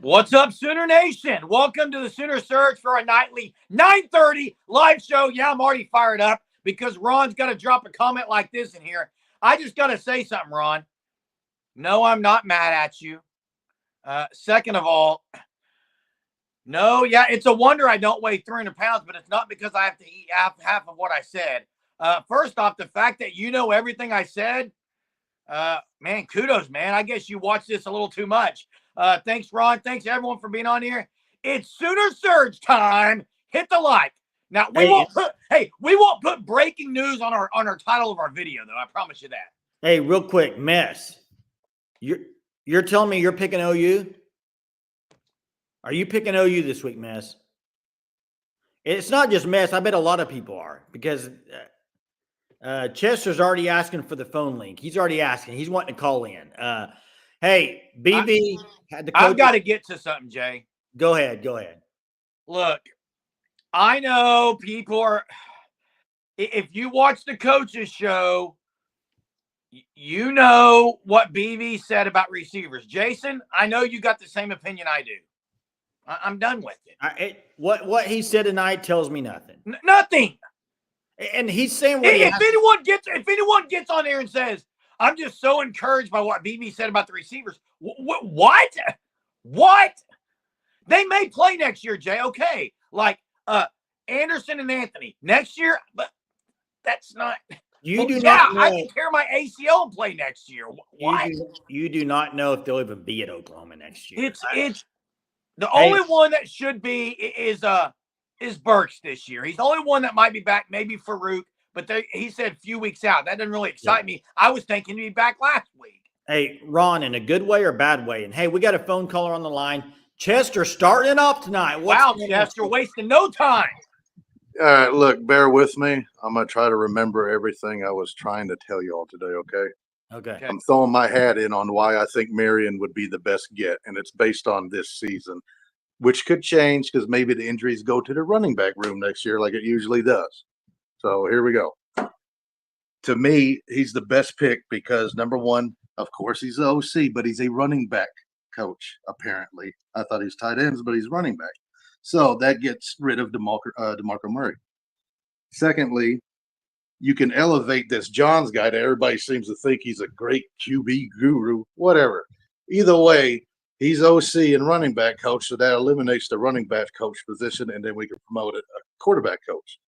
What's up, Sooner Nation? Welcome to the Sooner Surge for a nightly 9:30 live show. Yeah, I'm already fired up because Ron's got to drop a comment like this in here. I just got to say something, Ron. No, I'm not mad at you. Second of all, no, yeah, it's a wonder I don't weigh 300 pounds, but it's not because I have to eat half of what I said. First off, the fact that you know everything I said, man, kudos, man. I guess you watched this a little too much. Thanks, Ron. Thanks, everyone, for being on here. It's Sooner Surge time. Hit the like. Now we won't put breaking news on our title of our video, though. I promise you that. Hey, real quick, Mess. You're telling me you're picking OU? Are you picking OU this week, Mess? It's not just Mess. I bet a lot of people are because Chester's already asking for the phone link. He's already asking. He's wanting to call in. Hey, BB had the coach. I've got to get to something, Jay. Go ahead. Look, I know people are. If you watch the coaches show, you know what BV said about receivers. Jason, I know you got the same opinion I do. I'm done with it. What he said tonight tells me nothing. Nothing. And he's saying if anyone gets on there and says, I'm just so encouraged by what BB said about the receivers. What? They may play next year, Jay. Okay. Like Anderson and Anthony next year, but that's not. You do not know. I can tear my ACL and play next year. What? You do not know if they'll even be at Oklahoma next year. It's the only one that should be is Burks this year. He's the only one that might be back, maybe Farouk, but he said a few weeks out. That doesn't really excite me. I was thinking he'd be back last week. Hey, Ron, in a good way or bad way? And hey, we got a phone caller on the line. Chester starting off tonight. Wow, Chester, wasting no time. All right, look, bear with me. I'm going to try to remember everything I was trying to tell you all today, okay? Okay. I'm throwing my hat in on why I think Marion would be the best get, and it's based on this season, which could change because maybe the injuries go to the running back room next year like it usually does. So here we go. To me, he's the best pick because, number one, of course, he's the OC, but he's a running back coach, apparently. I thought he's tight ends, but he's running back. So that gets rid of DeMarco Murray. Secondly, you can elevate this Johns guy that everybody seems to think he's a great QB guru, whatever. Either way, he's OC and running back coach, so that eliminates the running back coach position, and then we can promote a quarterback coach.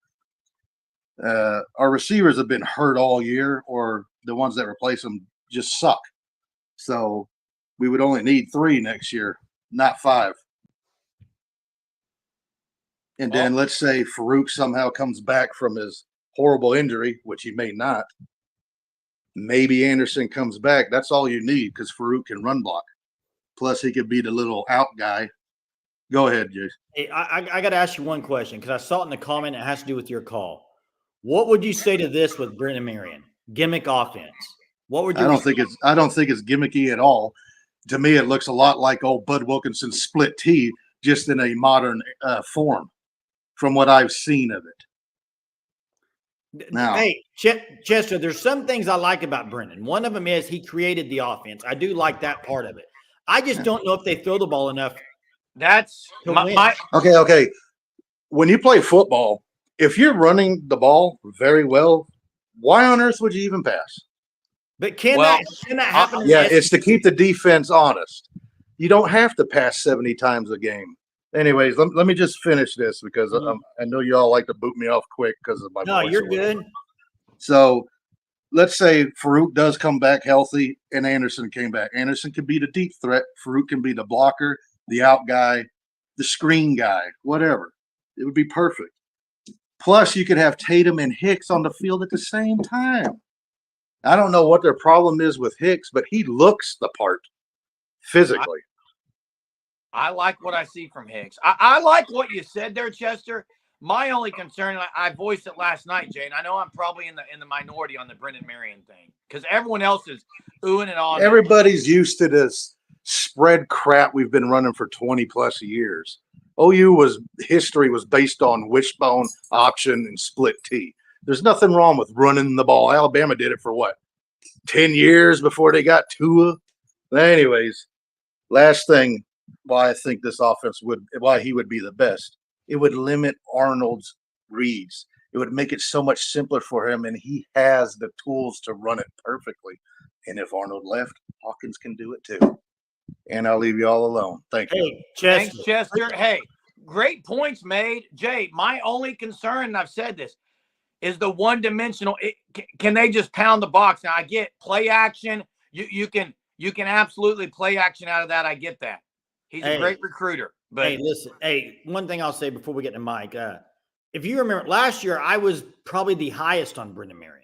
Our receivers have been hurt all year, or the ones that replace them just suck. So we would only need 3 next year, not 5. And then let's say Farouk somehow comes back from his horrible injury, which he may not. Maybe Anderson comes back. That's all you need because Farouk can run block. Plus, he could be the little out guy. Go ahead, Jason. Hey, I got to ask you one question because I saw it in the comment. It has to do with your call. What would you say to this with Brent and Marion? Gimmick offense. What would you? I don't think it's gimmicky at all. To me, it looks a lot like old Bud Wilkinson's split T, just in a modern form. From what I've seen of it. Now, hey, Chester, there's some things I like about Brennan. One of them is he created the offense. I do like that part of it. I just don't know if they throw the ball enough. That's okay. When you play football, if you're running the ball very well, why on earth would you even pass? But can that happen? Yeah, it's to keep the defense honest. You don't have to pass 70 times a game. Anyways, let me just finish this because I know you all like to boot me off quick because of my voice. No, you're good. So let's say Farouk does come back healthy and Anderson came back. Anderson can be the deep threat. Farouk can be the blocker, the out guy, the screen guy, whatever. It would be perfect. Plus, you could have Tatum and Hicks on the field at the same time. I don't know what their problem is with Hicks, but he looks the part physically. I like what I see from Hicks. I like what you said there, Chester. My only concern, I voiced it last night, Jane. I know I'm probably in the minority on the Brendan Marion thing because everyone else is oohing and on. Everybody's used to this spread crap we've been running for 20 plus years. History was based on wishbone, option, and split T. There's nothing wrong with running the ball. Alabama did it for 10 years before they got Tua? Anyways, last thing. why I think this offense why he would be the best. It would limit Arnold's reads. It would make it so much simpler for him, and he has the tools to run it perfectly. And if Arnold left, Hawkins can do it too. And I'll leave you all alone. Thank you. Hey, Chester. Thanks, Chester. Hey, great points made. Jay, my only concern, and I've said this, is the one-dimensional. Can they just pound the box? Now, I get play action. You can absolutely play action out of that. I get that. He's a great recruiter. But hey, listen. Hey, one thing I'll say before we get to Mike. If you remember last year, I was probably the highest on Brendan Marion.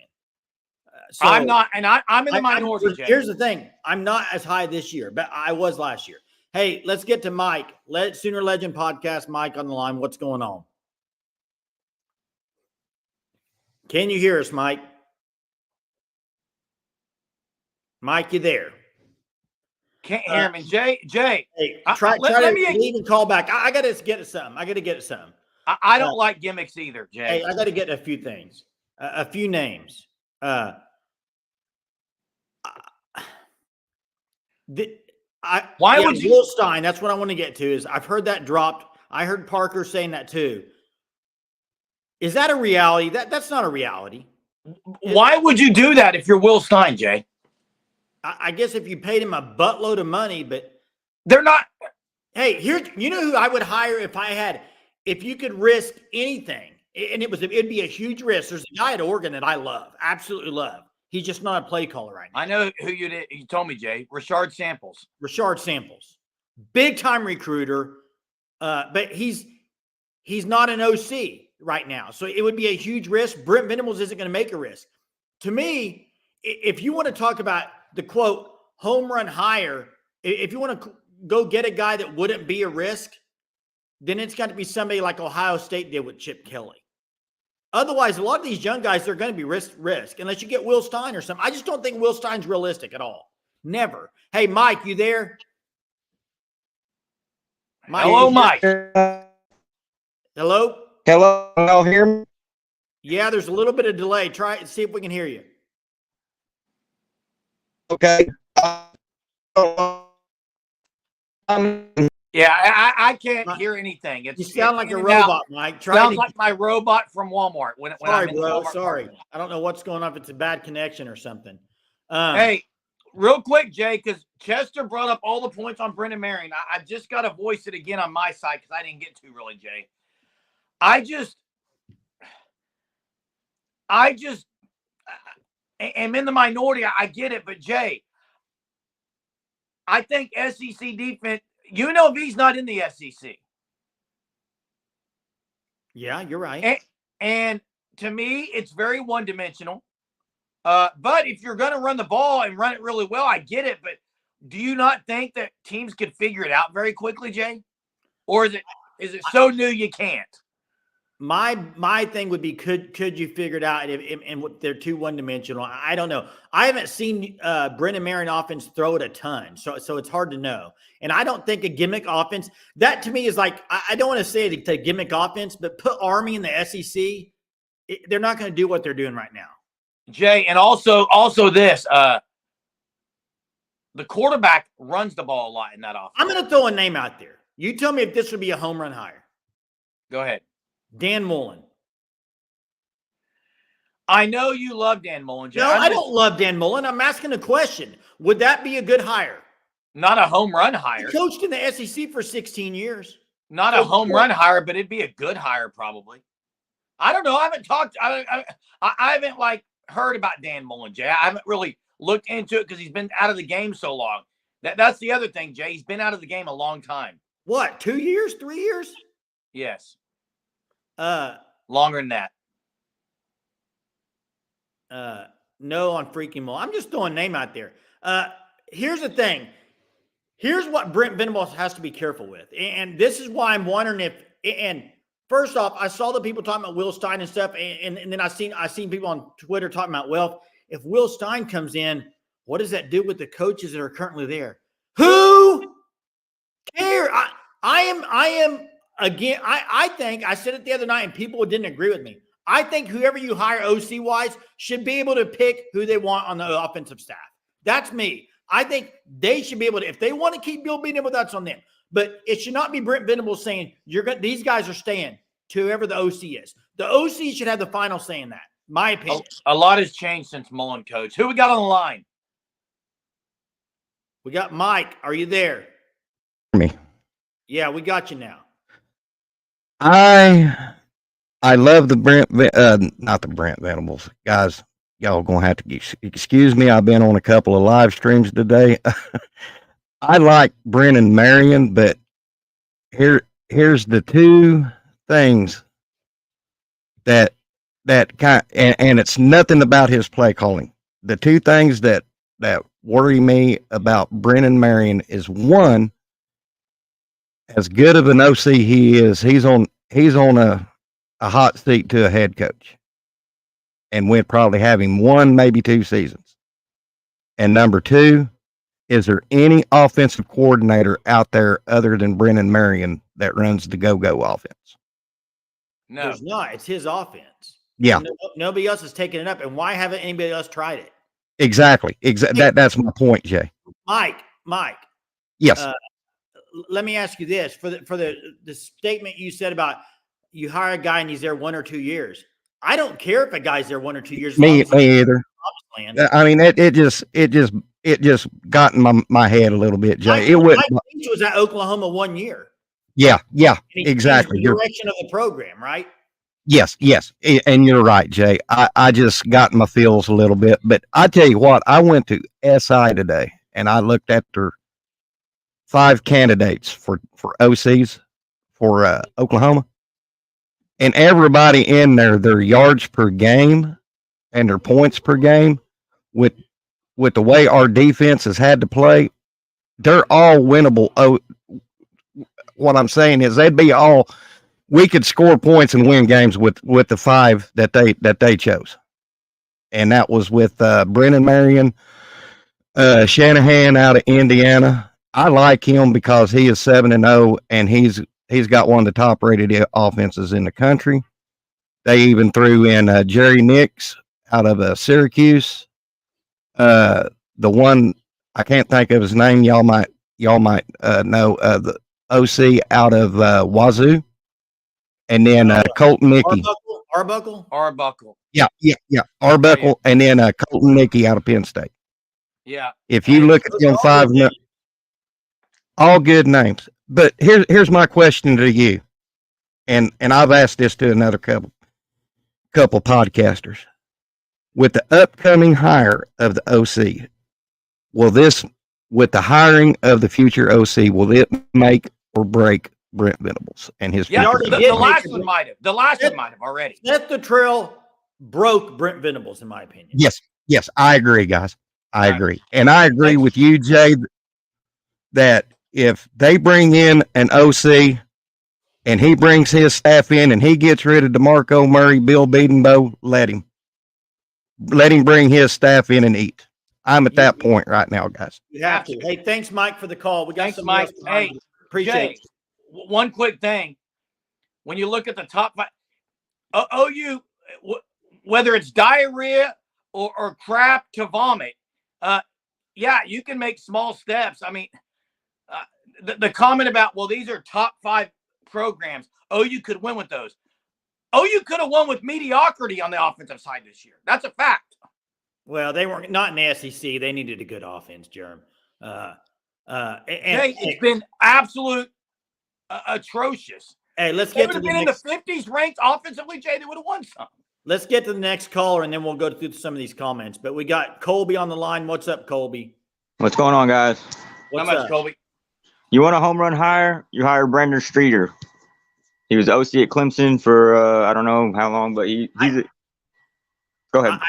So I'm not, and I'm in the minority. Here's the thing: I'm not as high this year, but I was last year. Hey, let's get to Mike. Sooner Legend Podcast. Mike on the line. What's going on? Can you hear us, Mike? Mike, you there? Can't hear me, Jay. Hey, try to leave and call back. I got to get at something. I don't like gimmicks either, Jay. Hey, I got to get a few things, a few names. Why would you? Will Stein? That's what I want to get to. Is I've heard that dropped. I heard Parker saying that too. Is that a reality? That's not a reality. Why would you do that if you're Will Stein, Jay? I guess if you paid him a buttload of money, but they're not. Hey, you know who I would hire if you could risk anything, and it'd be a huge risk. There's a guy at Oregon that I love, absolutely love. He's just not a play caller right now. I know who you did. You told me, Jay. Rashard Samples. Big time recruiter, but he's not an OC right now. So it would be a huge risk. Brent Venables isn't going to make a risk. To me, if you want to talk about the quote home run hire, if you want to go get a guy that wouldn't be a risk, then it's got to be somebody like Ohio State did with Chip Kelly. Otherwise, a lot of these young guys, they're going to be risk unless you get Will Stein or something. I just don't think Will Stein's realistic at all. Never. Hey, Mike, you there? Hello, Mike. Hello? Hello, y'all hear me? Yeah, there's a little bit of delay. Try it and see if we can hear you. Okay. Yeah, I can't hear anything. You sound like a robot, Mike. Sounds like my robot from Walmart. Sorry, bro. Sorry. I don't know what's going on. If it's a bad connection or something. Hey, real quick, Jay, because Chester brought up all the points on Brendan Marion. I just got to voice it again on my side because I didn't get to really, Jay. I am in the minority. I get it, but Jay, I think SEC defense. He's not in the SEC. Yeah, you're right. And to me, it's very one-dimensional. But if you're going to run the ball and run it really well, I get it. But do you not think that teams could figure it out very quickly, Jay? Or is it so new you can't? My thing would be could you figure it out and they're too one-dimensional? I don't know. I haven't seen Brendan Marion offense throw it a ton, so it's hard to know. And I don't think a gimmick offense, that to me is like, I don't want to say it's a gimmick offense, but put Army in the SEC, they're not going to do what they're doing right now. Jay, and also this, the quarterback runs the ball a lot in that offense. I'm going to throw a name out there. You tell me if this would be a home run hire. Go ahead. Dan Mullen. I know you love Dan Mullen, Jay. No, I don't love Dan Mullen. I'm asking a question. Would that be a good hire? Not a home run hire. He coached in the SEC for 16 years. Not a home run hire, but it'd be a good hire probably. I don't know. I haven't talked. I haven't heard about Dan Mullen, Jay. I haven't really looked into it because he's been out of the game so long. That's the other thing, Jay. He's been out of the game a long time. What? 2 years? 3 years? Yes. Longer than that. No on freaking Mullen. I'm just throwing a name out there. Here's the thing. Here's what Brent Venables has to be careful with. And this is why I'm wondering and first off, I saw the people talking about Will Stein and stuff. And then I seen people on Twitter talking about, well, if Will Stein comes in, what does that do with the coaches that are currently there? Who cares? I am again. I think I said it the other night and people didn't agree with me. I think whoever you hire OC wise should be able to pick who they want on the offensive staff. That's me. I think they should be able to, if they want to keep Bill Bedenbaugh, that's on them. But it should not be Brent Venables saying these guys are staying to whoever the OC is. The OC should have the final say in that. My opinion. A lot has changed since Mullen coach. Who we got on the line? We got Mike. Are you there? Me. Yeah, we got you now. I love not the Brent Venables guys. Y'all gonna have to excuse me. I've been on a couple of live streams today. I like Brennan Marion, but here's the two things that and it's nothing about his play calling. The two things that worry me about Brennan Marion is, one, as good of an OC he is, he's on a hot seat to a head coach, and we'd probably have him 1, maybe 2 seasons. And number two, is there any offensive coordinator out there other than Brennan Marion that runs the go-go offense? No. There's not. It's his offense. Yeah. Nobody else is taking it up. And why haven't anybody else tried it? Exactly. That's my point, Jay. Mike. Yes. Let me ask you this: for the statement you said about you hire a guy and he's there 1 or 2 years. I don't care if a guy's there 1 or 2 years. Me either. I mean, it just got in my head a little bit, Jay. Mike Leach was at Oklahoma 1 year. Yeah, And exactly. The direction of the program, right? Yes, and you're right, Jay. I just got in my feels a little bit, but I tell you what, I went to SI today and I looked at their 5 candidates for OCs for Oklahoma, and everybody in there, their yards per game and their points per game, with the way our defense has had to play, they're all winnable. What I'm saying is we could score points and win games with the 5 that they chose. And that was with Brennan Marion, Shanahan out of Indiana. I like him because he is 7-0 and he's got one of the top rated offenses in the country. They even threw in Jerry Nix out of Syracuse. The one I can't think of his name, y'all might know, the OC out of Wazoo, and then Colton Nickey. Arbuckle. Yeah. Arbuckle, and then Colton Nickey out of Penn State. Yeah. If you look at them 5, all good names. But here's my question to you, and I've asked this to another couple podcasters. With the upcoming hire of the OC, with the hiring of the future OC, will it make or break Brent Venables and his Yeah, future? the last one might have. The last one might have already. Seth Luttrell broke Brent Venables, in my opinion. Yes, I agree, guys. I agree. And I agree with you, Jay, that if they bring in an OC and he brings his staff in and he gets rid of DeMarco Murray, Bill Bedenbaugh, let him bring his staff in and eat. I'm at that point right now, guys. You have to. Hey, thanks, Mike, for the call. We got Thanks, some Mike. Hey, appreciate it. One quick thing. When you look at the top 5, OU, whether it's diarrhea or crap to vomit, yeah, you can make small steps. I mean, the comment about, well, these are top 5 programs. OU could win with those. OU could have won with mediocrity on the offensive side this year. That's a fact. Well, they weren't not in the SEC. They needed a good offense, Jerm. It's been absolute atrocious. Hey, let's They get would to have the been next. in the 50s ranked offensively, Jay. They would have won some. Let's get to the next caller, and then we'll go through some of these comments. But we got Colby on the line. What's up, Colby? What's going on, guys? What's How much, up? Colby? You want a home run hire? You hire Brendan Streeter. He was OC at Clemson for I don't know how long, but go ahead.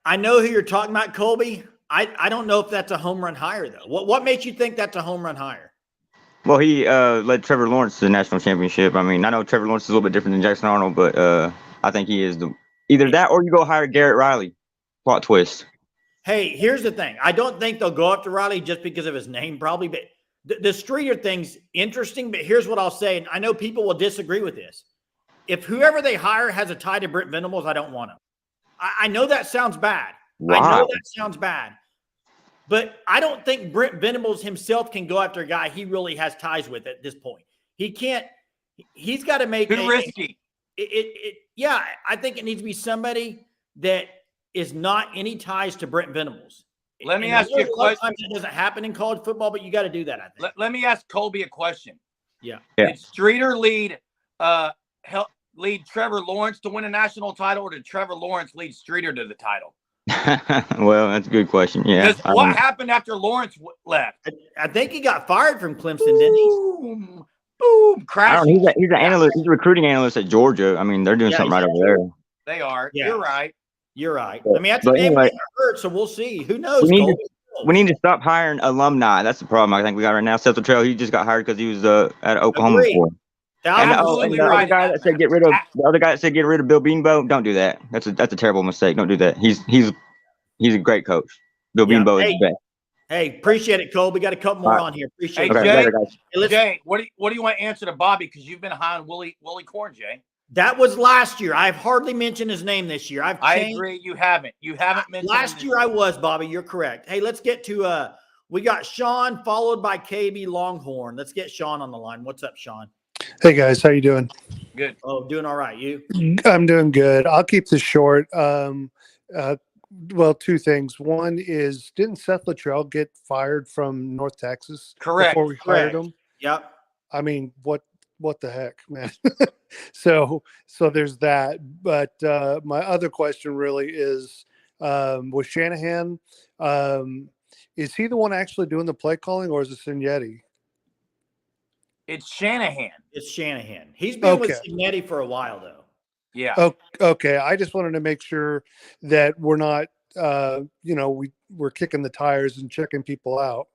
I know who you're talking about, Colby. I don't know if that's a home run hire, though. What makes you think that's a home run hire? Well, he led Trevor Lawrence to the national championship. I mean, I know Trevor Lawrence is a little bit different than Jackson Arnold, but I think he is either that or you go hire Garrett Riley. Plot twist. Hey, here's the thing. I don't think they'll go after Riley just because of his name, probably. But the Streeter thing's interesting. But here's what I'll say, and I know people will disagree with this. If whoever they hire has a tie to Brent Venables, I don't want him. I know that sounds bad. Wow. I know that sounds bad. But I don't think Brent Venables himself can go after a guy he really has ties with at this point. He can't. He's got to make Too risky. Yeah, I think it needs to be somebody that is not any ties to Brent Venables. Let me And ask you a question. Sometimes it doesn't happen in college football, but you got to do that, I think. Let me ask Colby a question. Yeah. Did Streeter lead Trevor Lawrence to win a national title, or did Trevor Lawrence lead Streeter to the title? Well, that's a good question. Yeah. Because what happened after Lawrence left? I think he got fired from Clemson, didn't he? Boom, boom, crash. He's an analyst. He's a recruiting analyst at Georgia. I mean, they're doing something right over there. They are. Yeah. You're right. You're right. But, I mean, that's but a name anyway, that hurt, so we'll see. Who knows? We need to stop hiring alumni. That's the problem I think we got right now. Seth Luttrell, he just got hired because he was at Oklahoma before. And the other guy that said get rid of Bill Beanbo, don't do that. That's a terrible mistake. Don't do that. He's a great coach. Bill Beanbo is the best. Hey, appreciate it, Cole. We got a couple more on here. Appreciate it. Okay, Jay, later, guys. Jay, what do you want to answer to Bobby? Because you've been high on Willie Corn, Jay. That was last year. I've hardly mentioned his name this year. I agree. You haven't mentioned last year. I was, Bobby. You're correct. Hey, let's get to we got Sean followed by KB Longhorn. Let's get Sean on the line. What's up, Sean? Hey guys, how you doing? Good. Oh, doing all right. You? I'm doing good. I'll keep this short. Well, two things. One is, didn't Seth Luttrell get fired from North Texas? Correct. Before we hired him? Yep. I mean, what the heck, man? So there's that. But my other question really is, with Shanahan, is he the one actually doing the play calling, or is it Signetti? It's Shanahan. It's Shanahan. He's been with Okay. Signetti for a while, though. Yeah. Oh, okay. I just wanted to make sure that we're not, we're kicking the tires and checking people out.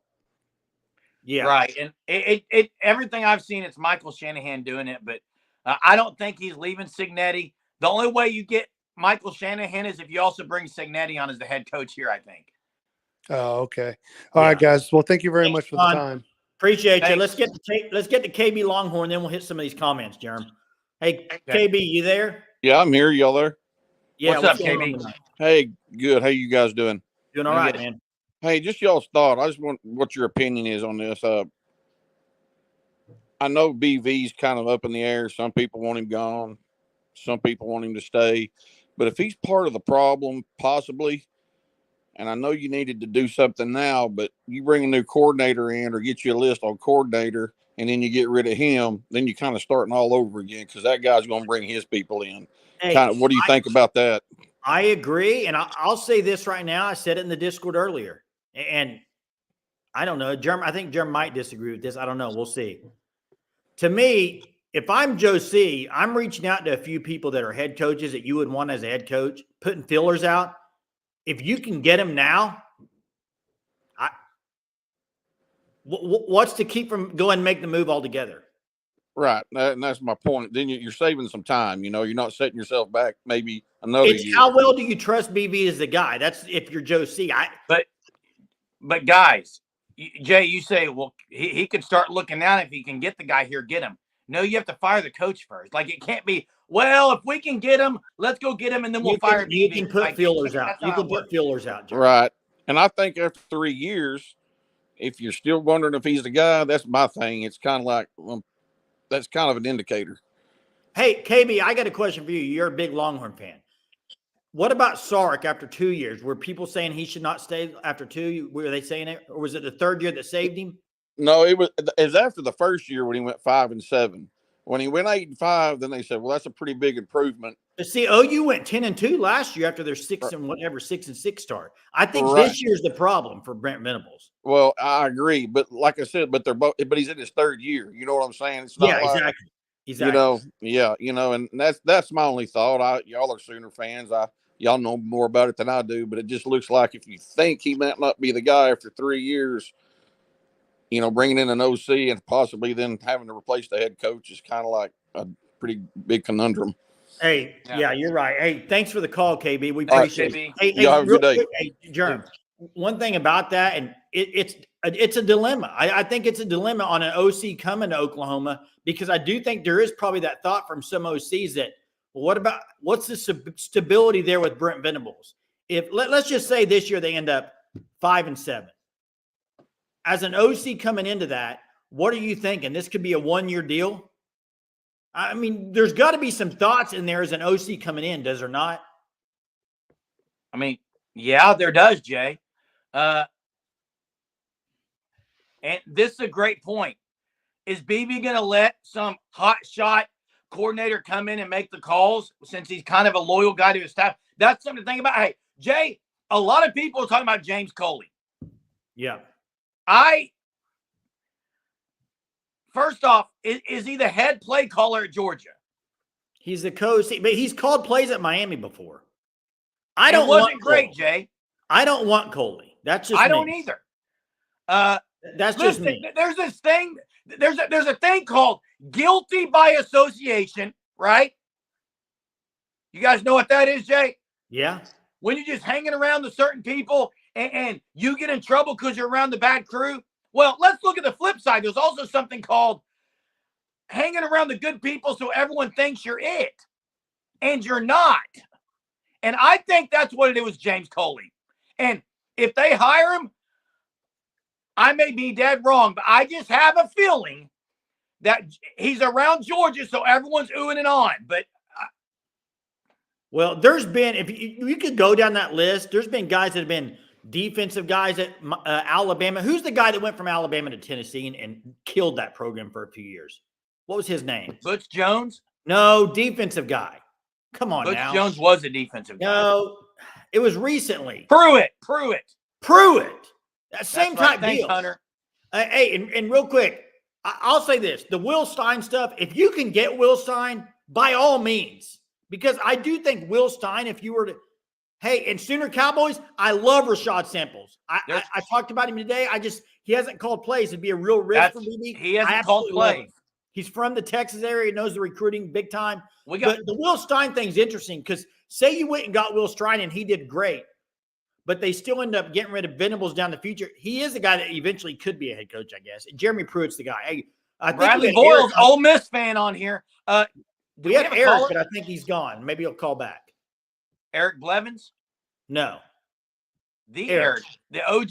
Yeah. Right. And it everything I've seen, it's Michael Shanahan doing it, but I don't think he's leaving Signetti. The only way you get Michael Shanahan is if you also bring Signetti on as the head coach here, I think. Oh, okay. All right, guys. Well, thank you very much for the time. Appreciate you. Thanks. Let's get to KB Longhorn, then we'll hit some of these comments, Jerem. Hey, KB, you there? Yeah, I'm here. Y'all there? Yeah. What's up, going on KB? tonight? Hey, good. How you guys doing? Doing all right, man. Hey, just y'all's thought. I just want what your opinion is on this. I know BV's kind of up in the air. Some people want him gone. Some people want him to stay. But if he's part of the problem, possibly, and I know you needed to do something now, but you bring a new coordinator in or get you a list on coordinator, and then you get rid of him, then you're kind of starting all over again because that guy's going to bring his people in. Hey, Kind of, what do you think about that? I agree. And I'll say this right now. I said it in the Discord earlier. And I don't know. I think Jerem might disagree with this. I don't know. We'll see. To me, if I'm Joe C., I'm reaching out to a few people that are head coaches that you would want as a head coach, putting fillers out. If you can get them now, what's to keep from going and make the move altogether? Right. And that's my point. Then you're saving some time. You're not setting yourself back maybe another year. How well do you trust BV as the guy? That's if you're Joe C. But guys, Jay, you say, well, he could start looking out if he can get the guy here, get him. No, you have to fire the coach first. Like, it can't be, well, if we can get him, let's go get him, and then we'll fire BV. You can put feelers out. You can put feelers out, Joe. Right. And I think after 3 years, if you're still wondering if he's the guy, that's my thing. It's kind of like, that's kind of an indicator. Hey, KB, I got a question for you. You're a big Longhorn fan. What about Sark after 2 years? Were people saying he should not stay after 2? Were they saying it? Or was it the third year that saved him? No, it was after the first year when he went 5-7. When he went 8-5, then they said, well, that's a pretty big improvement. But see, OU went 10-2 last year after their 6-6 start. I think this year's the problem for Brent Venables. Well, I agree, but like I said, but he's in his third year. You know what I'm saying? It's not exactly. And that's my only thought. Y'all are Sooner fans. Y'all know more about it than I do, but it just looks like if you think he might not be the guy after 3 years, bringing in an OC and possibly then having to replace the head coach is kind of like a pretty big conundrum. Hey, yeah, you're right. Hey, thanks for the call, KB. We appreciate it. Hey, have a good day. Hey, Jerm, one thing about that, and it's a dilemma. I think it's a dilemma on an OC coming to Oklahoma because I do think there is probably that thought from some OCs that, well, what's the stability there with Brent Venables? If let's just say this year they end up 5-7, as an OC coming into that, what are you thinking? This could be a 1-year deal? I mean, there's got to be some thoughts in there as an OC coming in, does there not? I mean, yeah, there does, Jay. And this is a great point. Is BB going to let some hot shot coordinator come in and make the calls since he's kind of a loyal guy to his staff? That's something to think about. Hey, Jay, a lot of people are talking about James Coley. Yeah. First off, is he the head play caller at Georgia? He's the coach, but he's called plays at Miami before. I don't wasn't want great, Coley. Jay. I don't want Coley. That's just I me. don't either. That's Listen, just me. There's this thing. There's a thing called guilty by association, right? You guys know what that is, Jay? Yeah. When you're just hanging around with certain people and you get in trouble because you're around the bad crew. Well, let's look at the flip side. There's also something called hanging around the good people so everyone thinks you're it, and you're not. And I think that's what it was, James Coley. And if they hire him, I may be dead wrong, but I just have a feeling that he's around Georgia, so everyone's oohing and on. But well, there's been, if you could go down that list, there's been guys that have been defensive guys at Alabama. Who's the guy that went from Alabama to Tennessee and killed that program for a few years? What was his name? Butch Jones? No, defensive guy. Come on now. Butch Jones was a defensive guy. No, it was recently. Pruitt. That same type deal. Hunter. Hey, and real quick, I'll say this. The Will Stein stuff, if you can get Will Stein, by all means. Because I do think Will Stein, if you were to, hey, and Sooner Cowboys, I love Rashad Samples. I talked about him today. He hasn't called plays. It'd be a real risk for me. He hasn't called plays. He's from the Texas area. He knows the recruiting big time. But the Will Stein thing's interesting because say you went and got Will Stein and he did great, but they still end up getting rid of Venables down the future. He is the guy that eventually could be a head coach, I guess. Jeremy Pruitt's the guy. Hey, I think Bradley Boyle's Ole Miss fan on here. We had Eric, but I think he's gone. Maybe he'll call back. Eric Blevins? No. The Eric. The OG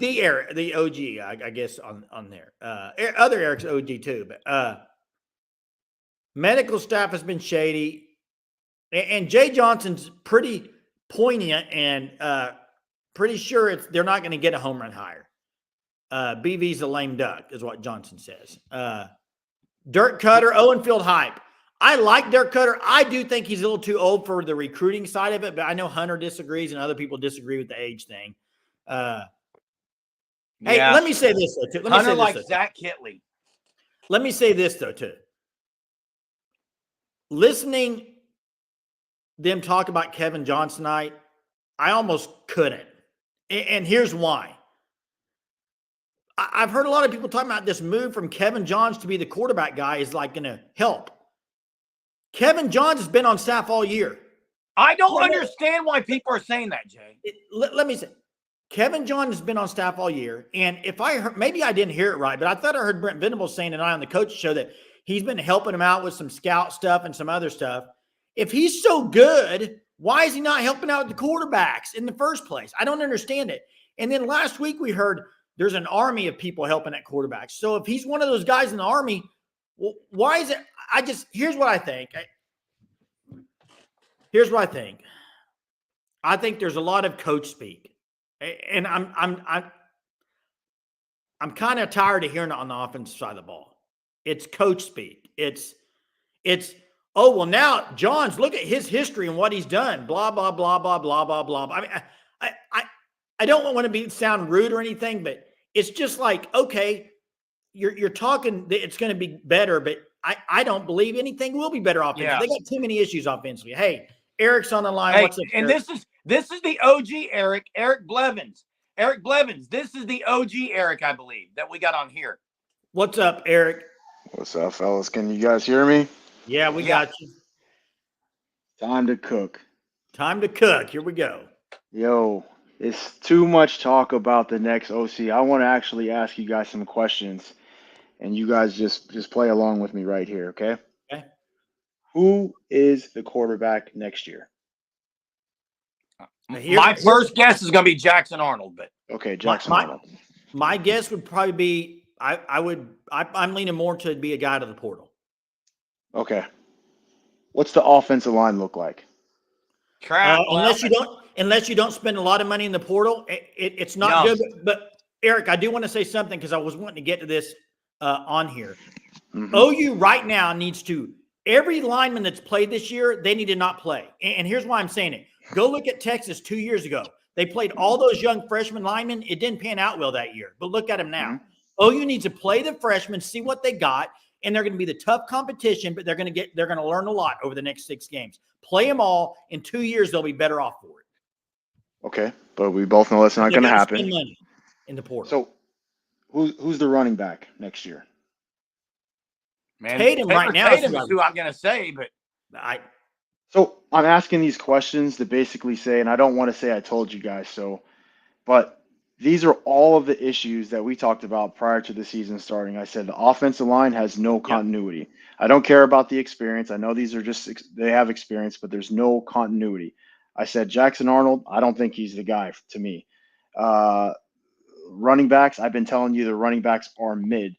Eric. The OG, I guess, on there. Other Eric's OG too, but medical staff has been shady. And Jay Johnson's pretty poignant and pretty sure they're not going to get a home run hire. BV's a lame duck, is what Johnson says. Dirk Cutter, Owen Field hype. I like Dirk Cutter. I do think he's a little too old for the recruiting side of it, but I know Hunter disagrees and other people disagree with the age thing. Hey, let me say this, though, too. Hunter likes Zach Kitley. Let me say this, though, too. Listening them talk about Kevin Johnson tonight, I almost couldn't. And here's why. I've heard a lot of people talking about this move from Kevin Johns to be the quarterback guy is like going to help. Kevin Johns has been on staff all year. I don't understand why people are saying that, Jay. Let me say, Kevin Johns has been on staff all year. And if I heard, maybe I didn't hear it right, but I thought I heard Brent Venables saying tonight on the coach show that he's been helping him out with some scout stuff and some other stuff. If he's so good, why is he not helping out the quarterbacks in the first place? I don't understand it. And then last week we heard there's an army of people helping at quarterbacks. So if he's one of those guys in the army, well, why is it? Here's what I think. I think there's a lot of coach speak, and I'm kind of tired of hearing it on the offensive side of the ball. It's coach speak. It's oh well now Johns, look at his history and what he's done. Blah blah blah blah blah blah blah. I mean, I don't want to sound rude or anything, but it's just like, okay, you're talking that it's going to be better, but I don't believe anything will be better offensively. Yeah. They got too many issues offensively. Hey, Eric's on the line. Hey, what's up, and Eric? this is the OG Eric Blevins. Eric Blevins. This is the OG Eric, I believe, that we got on here. What's up, Eric? What's up, fellas? Can you guys hear me? Yeah, we got you. Time to cook. Here we go. Yo, it's too much talk about the next OC. I want to actually ask you guys some questions, and you guys just play along with me right here, okay? Okay. Who is the quarterback next year? My first guess is going to be Jackson Arnold, but okay, Jackson Arnold. My guess would probably be I'm leaning more to be a guy to the portal. Okay. What's the offensive line look like? Unless you don't spend a lot of money in the portal, it's not good. But Eric, I do want to say something because I was wanting to get to this on here. Mm-hmm. OU right now needs to, every lineman that's played this year, they need to not play. And here's why I'm saying it. Go look at Texas 2 years ago. They played all those young freshman linemen. It didn't pan out well that year. But look at them now. Mm-hmm. OU needs to play the freshmen, see what they got, and they're going to be the tough competition, but they're going to learn a lot over the next 6 games. Play them all. In 2 years, they'll be better off for it. Okay, but we both know that's not going to happen. Spend money in the portal. So, who's the running back next year? Man, Tatum right now Tatum is who I'm going to say, but So I'm asking these questions to basically say, and I don't want to say I told you guys so, but these are all of the issues that we talked about prior to the season starting. I said the offensive line has no continuity. Yep. I don't care about the experience. I know these are they have experience, but there's no continuity. I said Jackson Arnold, I don't think he's the guy to me. Running backs, I've been telling you the running backs are mid.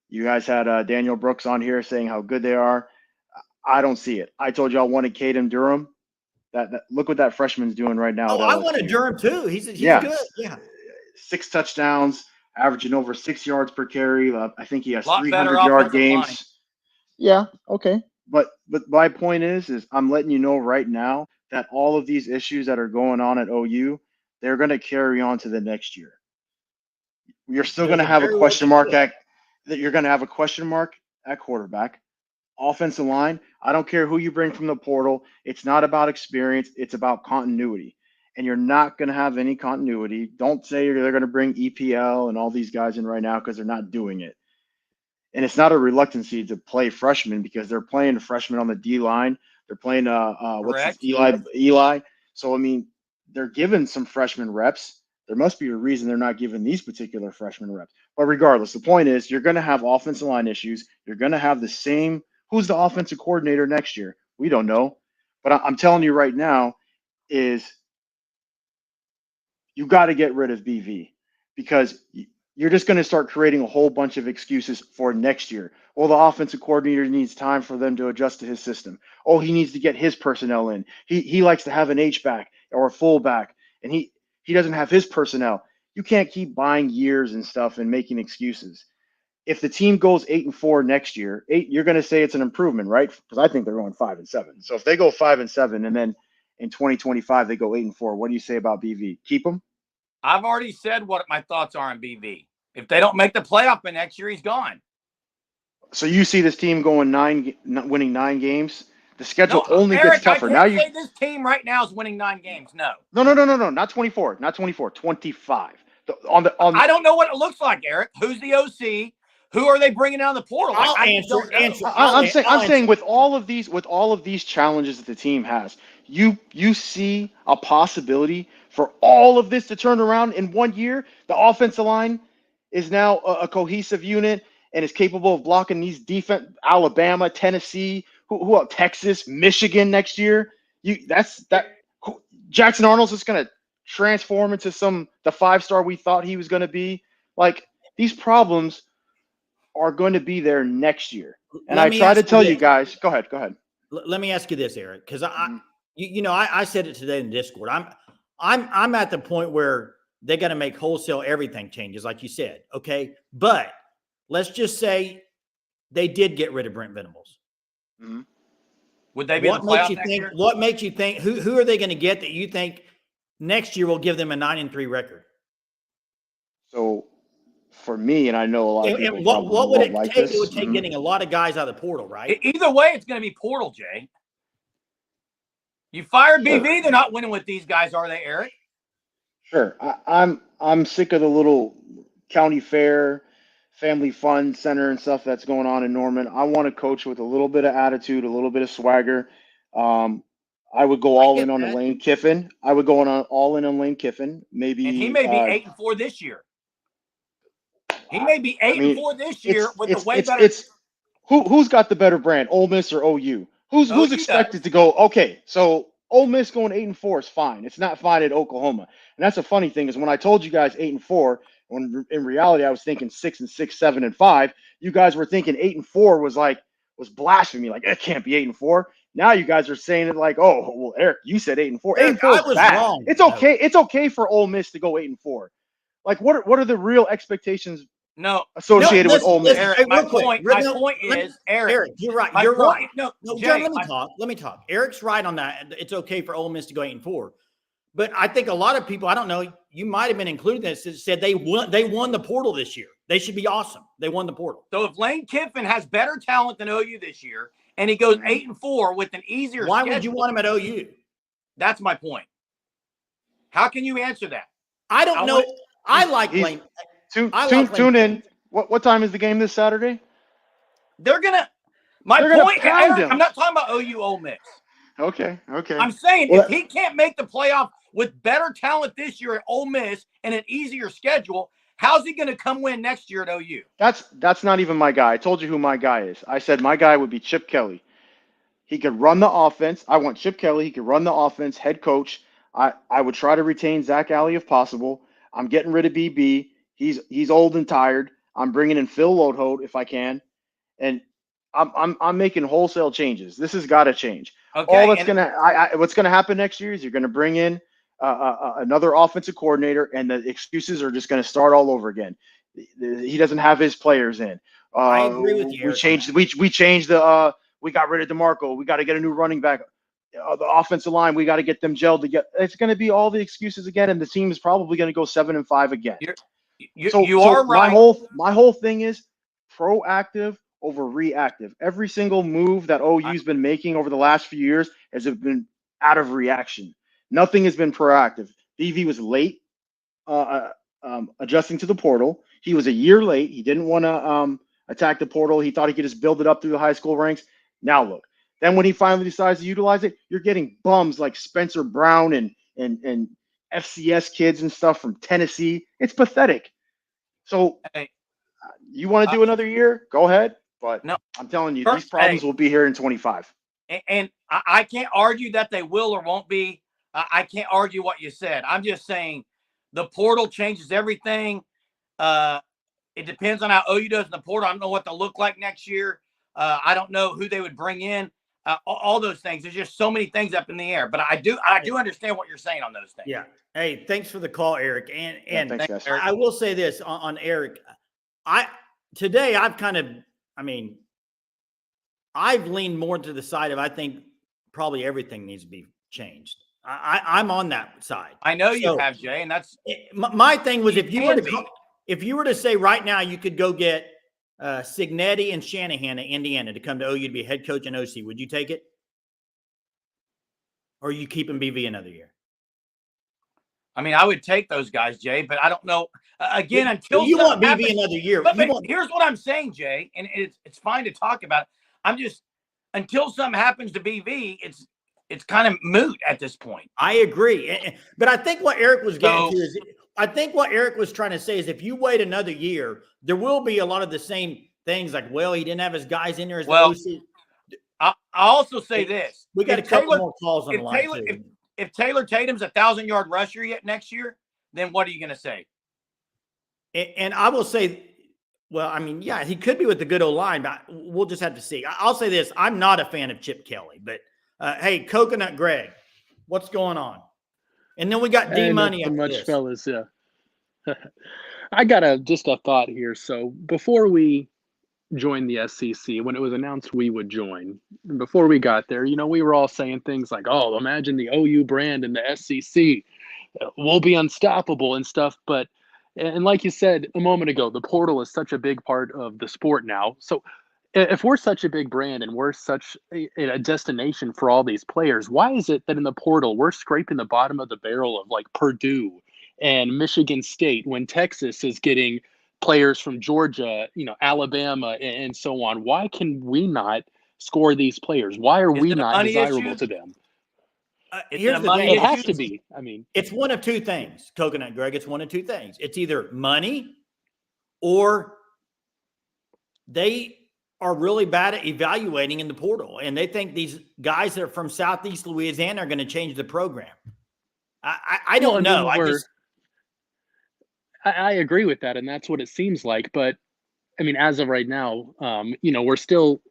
You guys had Daniel Brooks on here saying how good they are. I don't see it. I told you I wanted Caden Durham. That look what that freshman's doing right now. Oh, I wanted Durham too. He's good. Yeah. 6 touchdowns, averaging over 6 yards per carry. I think he has 300-yard games. line. Yeah, okay. But my point is I'm letting you know right now that all of these issues that are going on at OU, they're going to carry on to the next year. You're still going to have a question mark you're going to have a question mark at quarterback. Offensive line, I don't care who you bring from the portal. It's not about experience. It's about continuity. And you're not going to have any continuity. Don't say they're going to bring EPL and all these guys in right now because they're not doing it. And it's not a reluctancy to play freshmen because they're playing freshmen on the D line. They're playing Eli. So, I mean, they're given some freshman reps. There must be a reason they're not giving these particular freshman reps. But regardless, the point is you're going to have offensive line issues. You're going to have the same. Who's the offensive coordinator next year? We don't know. But I'm telling you right now is you got to get rid of BV because you're just going to start creating a whole bunch of excuses for next year. Well, the offensive coordinator needs time for them to adjust to his system. Oh, he needs to get his personnel in. He likes to have an H-back or a fullback, and he doesn't have his personnel. You can't keep buying years and stuff and making excuses. If the team goes 8-4 next year, you're going to say it's an improvement, right? Because I think they're going 5-7. So if they go 5-7 and then in 2025 they go 8-4, what do you say about BV? Keep them? I've already said what my thoughts are on BV. If they don't make the playoff by next year, he's gone. So you see this team going winning 9 games? The schedule only gets tougher. I can't say this team right now is winning 9 games. No. No. Not 24. Not 24. 25. I don't know what it looks like, Eric. Who's the OC? Who are they bringing out of the portal? I'm saying with all of these challenges that the team has, you see a possibility for all of this to turn around in 1 year. The offensive line is now a cohesive unit and is capable of blocking these defense. Alabama, Tennessee, who else? Texas, Michigan next year. Jackson Arnold's just going to transform into the 5-star we thought he was going to be. Like, these problems are going to be there next year. And I try to tell you guys, go ahead. Let me ask you this, Eric, because I said it today in Discord. I'm at the point where they got to make wholesale everything changes, like you said. Okay. But let's just say they did get rid of Brent Venables. Mm-hmm. Would they be in the playoff next year? What makes you think who are they going to get that you think next year will give them a 9-3 record? So for me, and I know a lot of people what would it like take? This. It would take getting a lot of guys out of the portal, right? Either way, it's going to be portal, Jay. You fired BV, they're not winning with these guys, are they, Eric? Sure. I'm sick of the little county fair, family fun center and stuff that's going on in Norman. I want to coach with a little bit of attitude, a little bit of swagger. I would go all in on Lane Kiffin. All in on Lane Kiffin. Maybe, and he may be 8-4 this year. He may be 8-4 this year with the way better. Who's got the better brand, Ole Miss or OU? Who's expected to go? Okay, so Ole Miss going 8-4 is fine. It's not fine at Oklahoma. And that's a funny thing is when I told you guys 8-4, When in reality, I was thinking 6-6, 7-5. You guys were thinking 8-4 was blasphemy. Like, it can't be 8-4. Now you guys are saying it like, oh, well, Eric, you said 8-4. Eric, 8-4 I is was bad. wrong. It's okay. It's okay for Ole Miss to go 8-4. Like, what are the real expectations associated with Ole Miss? Eric, my point is, Eric, you're right. You're right. No, Jay, John, let me talk. Eric's right on that. It's okay for Ole Miss to go 8-4. But I think a lot of people, I don't know, you might have been included in this, said they won the portal this year. They should be awesome. They won the portal. So if Lane Kiffin has better talent than OU this year, and he goes 8-4 with an easier why schedule, would you want him at OU? That's my point. How can you answer that? I don't know. I like Lane. Tune in. What time is the game this Saturday? They're gonna. Eric, I'm not talking about OU Ole Miss. Okay. I'm saying if he can't make the playoff with better talent this year at Ole Miss and an easier schedule, how's he going to come win next year at OU? That's not even my guy. I told you who my guy is. I said my guy would be Chip Kelly. He could run the offense. I want Chip Kelly. He could run the offense, head coach. I would try to retain Zach Alley if possible. I'm getting rid of BB. He's old and tired. I'm bringing in Phil Lodeholt if I can, and I'm making wholesale changes. This has got to change. Okay, all that's what's gonna happen next year is you're gonna bring in another offensive coordinator, and the excuses are just gonna start all over again. He doesn't have his players in. I agree with you. We changed the. We got rid of DeMarco. We got to get a new running back. The offensive line, we got to get them gelled to get. It's going to be all the excuses again, and the team is probably going to go 7-5 again. You are right. My whole thing is proactive over reactive. Every single move that OU's been making over the last few years has been out of reaction. Nothing has been proactive. BV was late adjusting to the portal. He was a year late. He didn't want to attack the portal. He thought he could just build it up through the high school ranks. Now look. Then when he finally decides to utilize it, you're getting bums like Spencer Brown and FCS kids and stuff from Tennessee. It's pathetic. So you want to do another year? Go ahead. But no, I'm telling you, these problems will be here in 25. And I can't argue that they will or won't be. I can't argue what you said. I'm just saying the portal changes everything. It depends on how OU does in the portal. I don't know what they'll look like next year. I don't know who they would bring in. All those things. There's just so many things up in the air. But I do understand what you're saying on those things. Yeah. Hey, thanks for the call, Eric. And thanks, I will say this on Eric. Today I've leaned more to the side of I think probably everything needs to be changed. I'm on that side. I know you have, Jay, and that's my thing was if you were to say right now you could go get Signetti and Shanahan at Indiana to come to OU to be head coach and OC, would you take it? Or are you keeping BV another year? I mean, I would take those guys, Jay, but I don't know. Again, until you want BV another year. But here's what I'm saying, Jay, and it's fine to talk about it. I'm just until something happens to BV, it's kind of moot at this point. I agree, but I think what Eric was getting to is. I think what Eric was trying to say is if you wait another year, there will be a lot of the same things like, well, he didn't have his guys in there as the OC. I also say this. We got a couple more calls on the line, too. If Taylor Tatum's 1,000-yard rusher yet next year, then what are you going to say? And I will say, well, I mean, yeah, he could be with the good O-line, but we'll just have to see. I'll say this. I'm not a fan of Chip Kelly, but hey, Coconut Greg, what's going on? And then we got D-Money. Much, fellas, yeah. I got just a thought here. So before we joined the SEC, when it was announced we would join, before we got there, we were all saying things like, oh, imagine the OU brand in the SEC. We'll be unstoppable and stuff. And like you said a moment ago, the portal is such a big part of the sport now. So if we're such a big brand and we're such a destination for all these players, why is it that in the portal we're scraping the bottom of the barrel of like Purdue and Michigan State when Texas is getting players from Georgia, Alabama and so on? Why can we not score these players? Why are we not desirable to them? Here's the thing. It has to be. I mean, it's one of two things, Coconut Greg. It's one of two things. It's either money or they are really bad at evaluating in the portal. And they think these guys that are from Southeast Louisiana are going to change the program. I don't know. I agree with that, and that's what it seems like. But I mean, as of right now, we're still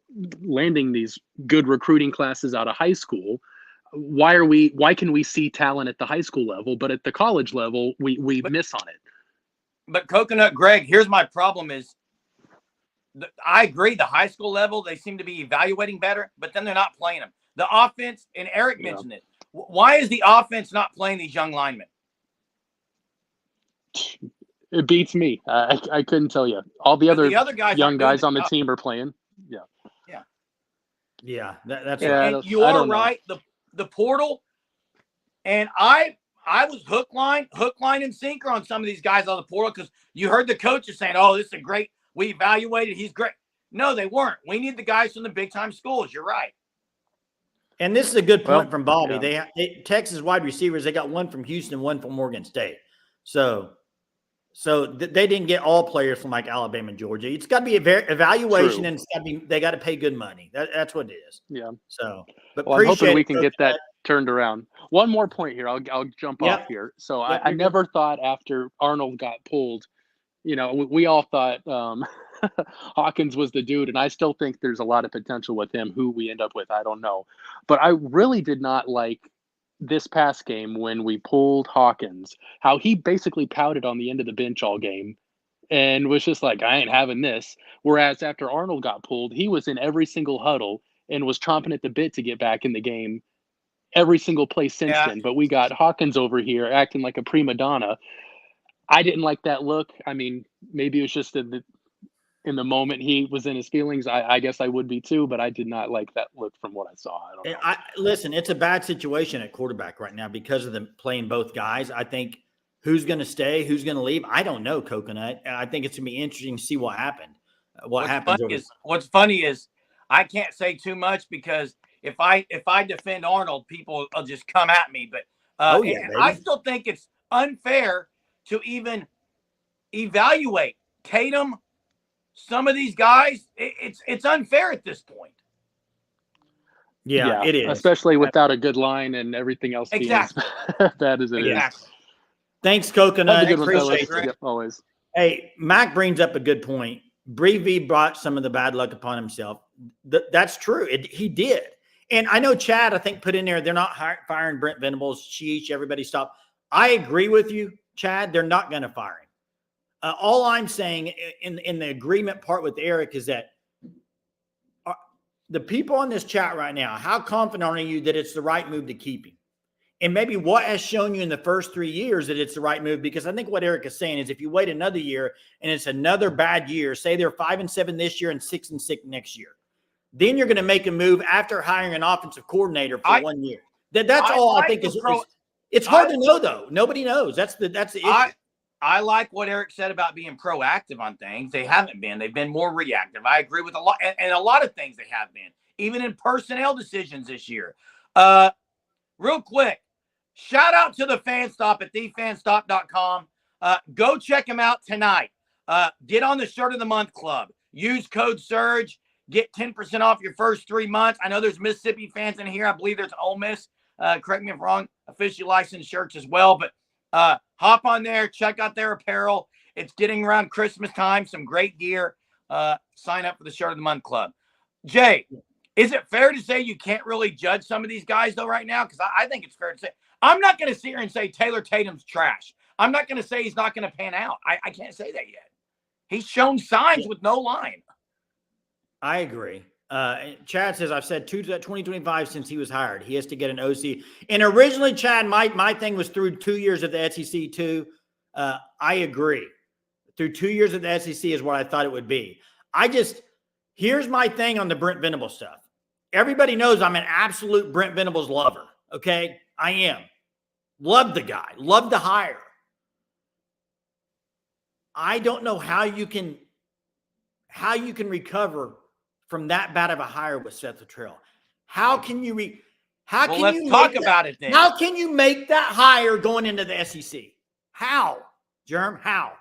landing these good recruiting classes out of high school. Why can we see talent at the high school level, but at the college level, we miss on it? But Coconut Greg, here's my problem is I agree. The high school level, they seem to be evaluating better, but then they're not playing them. The offense, and Eric mentioned it. Why is the offense not playing these young linemen? It beats me. I couldn't tell you. All the other guys young guys on the team are playing. Yeah, that's Yeah, right. And you are right. The portal, and I was hook, line, and sinker on some of these guys on the portal because you heard the coaches saying, "Oh, this is a great. We evaluated. He's great." No, they weren't. We need the guys from the big time schools. You're right. And this is a good point Well, from Bobby. yeah. They Texas wide receivers. They got one from Houston, one from Morgan State. So they didn't get all players from like Alabama and Georgia. It's got to be a evaluation, True. and it's got to be. They got to pay good money. That's what it is. Yeah. So, but Well, I'm hoping we appreciate can get that turned around. One more point here. I'll jump Yep. off here. So Yep, I you're never thought after Arnold got pulled, we all thought Hawkins was the dude, and I still think there's a lot of potential with him. Who we end up with, I don't know. But I really did not like this past game when we pulled Hawkins, how he basically pouted on the end of the bench all game and was just like, I ain't having this. Whereas after Arnold got pulled, he was in every single huddle and was chomping at the bit to get back in the game every single play since then. But we got Hawkins over here acting like a prima donna. I didn't like that look. I mean, maybe it was just in the moment he was in his feelings. I guess I would be too, but I did not like that look from what I saw. I don't know. Listen, it's a bad situation at quarterback right now because of them playing both guys. I think who's going to stay, who's going to leave, I don't know, Coconut. I think it's going to be interesting to see what happened. What's funny is I can't say too much because if I defend Arnold, people will just come at me. But I still think it's unfair to even evaluate Tatum. Some of these guys, it's unfair at this point. Yeah, it is. Especially without a good line and everything else being as bad as it is. Thanks, Coconut. Appreciate it. Yep, always. Hey, Mac brings up a good point. Bree V brought some of the bad luck upon himself. That's true. He did. And I know Chad, I think, put in there, they're not firing Brent Venables. Sheesh, everybody stop. I agree with you, Chad. They're not going to fire him. All I'm saying in the agreement part with Eric is that the people on this chat right now, how confident are you that it's the right move to keep him? And maybe what has shown you in the first 3 years that it's the right move? Because I think what Eric is saying is if you wait another year and it's another bad year, say they're 5-7 this year and 6-6 next year, then you're going to make a move after hiring an offensive coordinator for 1 year. That's all I think is. It's hard to know though. Nobody knows. That's the issue. I like what Eric said about being proactive on things. They haven't been. They've been more reactive. I agree with a lot, and a lot of things they have been, even in personnel decisions this year. Real quick, shout out to the Fan Stop at thefanstop.com. Go check them out tonight. Get on the Shirt of the Month Club. Use code SURGE. Get 10% off your first 3 months. I know there's Mississippi fans in here. I believe there's Ole Miss. Correct me if I'm wrong. Officially licensed shirts as well, but hop on there, check out their apparel. It's getting around Christmas time, some great gear. Sign up for the Shirt of the Month Club. Jay, is it fair to say you can't really judge some of these guys though right now? Because I think it's fair to say. I'm not going to sit here and say Taylor Tatum's trash. I'm not going to say he's not going to pan out. I can't say that yet. He's shown signs with no line. I agree. Chad says, I've said 2025 since he was hired. He has to get an OC. And originally, Chad, my thing was through 2 years of the SEC too. I agree. Through 2 years of the SEC is what I thought it would be. Here's my thing on the Brent Venables stuff. Everybody knows I'm an absolute Brent Venables lover. Okay? I am. Love the guy. Love the hire. I don't know how you can recover from that bad of a hire with Seth Luttrell. How can you let's talk about it then. How can you make that hire going into the SEC? How? Germ, how?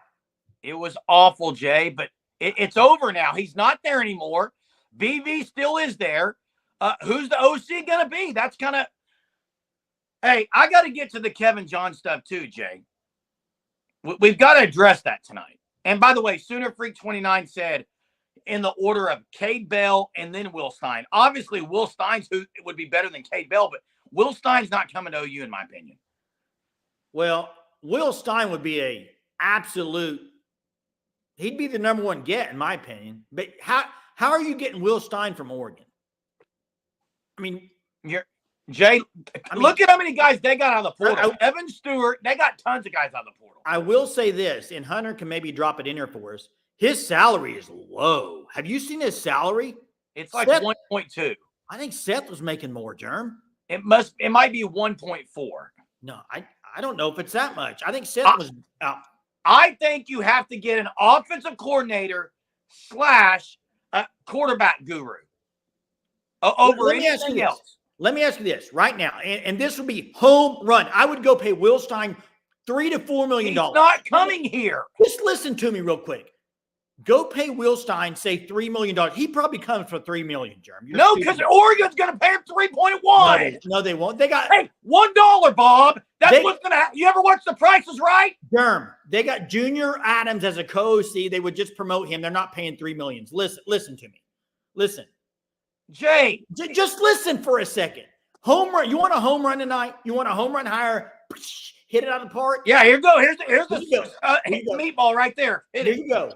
It was awful, Jay, but it's over now. He's not there anymore. VV still is there. Who's the OC going to be? That's kind of – hey, I got to get to the Kevin John stuff too, Jay. We've got to address that tonight. And by the way, Sooner Freak 29 said in the order of Cade Bell and then Will Stein. Obviously, Will Stein's who would be better than Cade Bell, but Will Stein's not coming to OU in my opinion. Well, Will Stein would be a absolute. He'd be the number one get in my opinion. But how are you getting Will Stein from Oregon? I mean, look at how many guys they got out of the portal. Evan Stewart, they got tons of guys out of the portal. I will say this, and Hunter can maybe drop it in here for us. His salary is low. Have you seen his salary? It's like 1.2. I think Seth was making more, Germ. It might be 1.4. No, I don't know if it's that much. I think Seth was out. I think you have to get an offensive coordinator / a quarterback guru over anything else. Let me ask you this right now, and this would be home run. I would go pay Will Stein $3 to $4 million. He's not coming here. Just listen to me real quick. Go pay Will Stein, say $3 million. He probably comes for $3 million, Jerm. No, because Oregon's going to pay him 3.1. No, they won't. They got $1, Bob. That's what's going to happen. You ever watch The Price is Right? Jerm, they got Junior Adams as a co-OC. They would just promote him. They're not paying $3 million. Listen to me. Listen. Jay. Just listen for a second. Home run. You want a home run tonight? You want a home run higher? Hit it out of the park? Yeah, here you go. Here's the meatball right there. Here you go.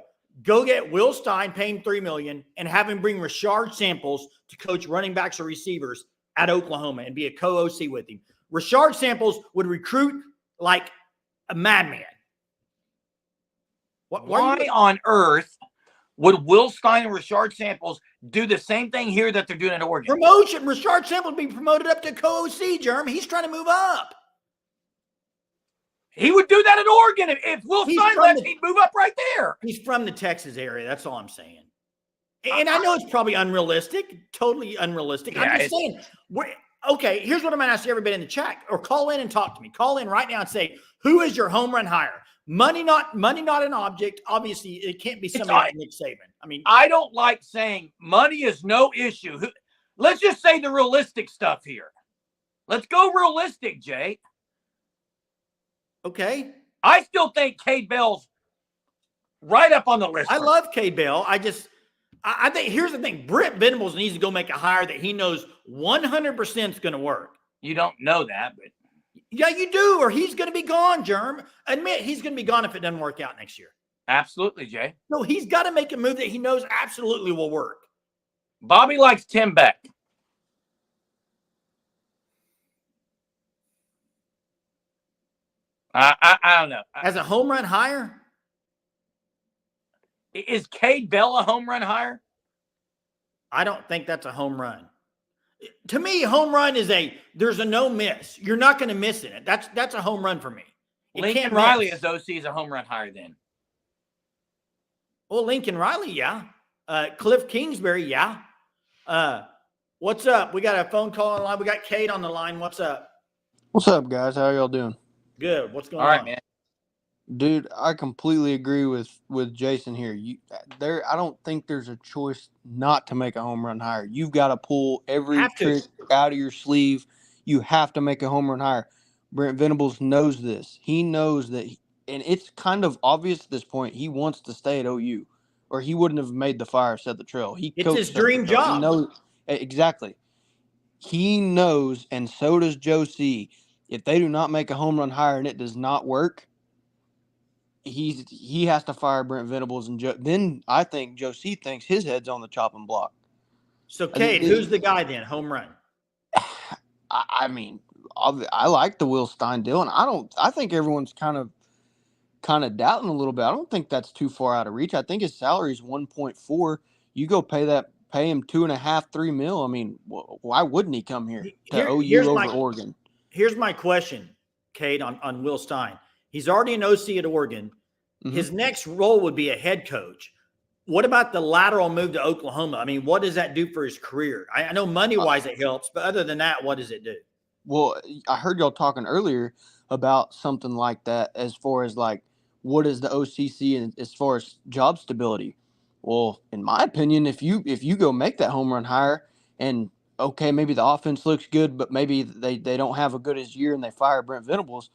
Go get Will Stein, pay him $3 million, and have him bring Rashard Samples to coach running backs or receivers at Oklahoma and be a co-OC with him. Rashard Samples would recruit like a madman. Why on earth would Will Stein and Rashard Samples do the same thing here that they're doing at Oregon? Promotion. Rashard Samples would be promoted up to co-OC, Jerm. He's trying to move up. He would do that at Oregon. If Will Stein left, he'd move up right there. He's from the Texas area. That's all I'm saying. And I know it's probably unrealistic, totally unrealistic. Yeah, I'm just saying. Okay, here's what I'm going to ask everybody in the chat, or call in and talk to me. Call in right now and say, who is your home run hire? Money not an object. Obviously, it can't be somebody like Nick Saban. I mean, I don't like saying money is no issue. Let's just say the realistic stuff here. Let's go realistic, Jay. Okay. I still think Cade Bell's right up on the list. I love Cade Bell. I think here's the thing. Brent Venables needs to go make a hire that he knows 100% is going to work. You don't know that, but. Yeah, you do, or he's going to be gone, Germ. Admit he's going to be gone if it doesn't work out next year. Absolutely, Jay. No, he's got to make a move that he knows absolutely will work. Bobby likes Tim Beck. I don't know. As a home run hire? Is Cade Bell a home run hire? I don't think that's a home run. To me, home run is there's a no miss. You're not going to miss in it. That's a home run for me. Lincoln Riley as OC is a home run hire then. Well, Lincoln Riley, yeah. Cliff Kingsbury, yeah. What's up? We got a phone call on the line. We got Cade on the line. What's up? What's up, guys? How y'all doing? Good. What's going on? All right, man. Dude, I completely agree with Jason here. I don't think there's a choice not to make a home run hire. You've got to pull every trick out of your sleeve. You have to make a home run hire. Brent Venables knows this. He knows that, and it's kind of obvious at this point, he wants to stay at OU, or he wouldn't have made the fire set the trail. It's his dream job. He knows, exactly. He knows, and so does Joe C. If they do not make a home run hire and it does not work, he has to fire Brent Venables, and then I think Joe C thinks his head's on the chopping block. So, Cade, who's the guy then? Home run. I mean, I like the Will Stein deal, and I think everyone's kind of doubting a little bit. I don't think that's too far out of reach. I think his salary is 1.4. You go pay him $2.5, $3 million. I mean, why wouldn't he come here to OU over Oregon? Here's my question, Cade, on Will Stein. He's already an OC at Oregon. Mm-hmm. His next role would be a head coach. What about the lateral move to Oklahoma? I mean, what does that do for his career? I know money-wise it helps, but other than that, what does it do? Well, I heard y'all talking earlier about something like that as far as like, what is the OCC as far as job stability? Well, in my opinion, if you go make that home run hire and, okay, maybe the offense looks good, but maybe they don't have a good as year and they fire Brent Venables,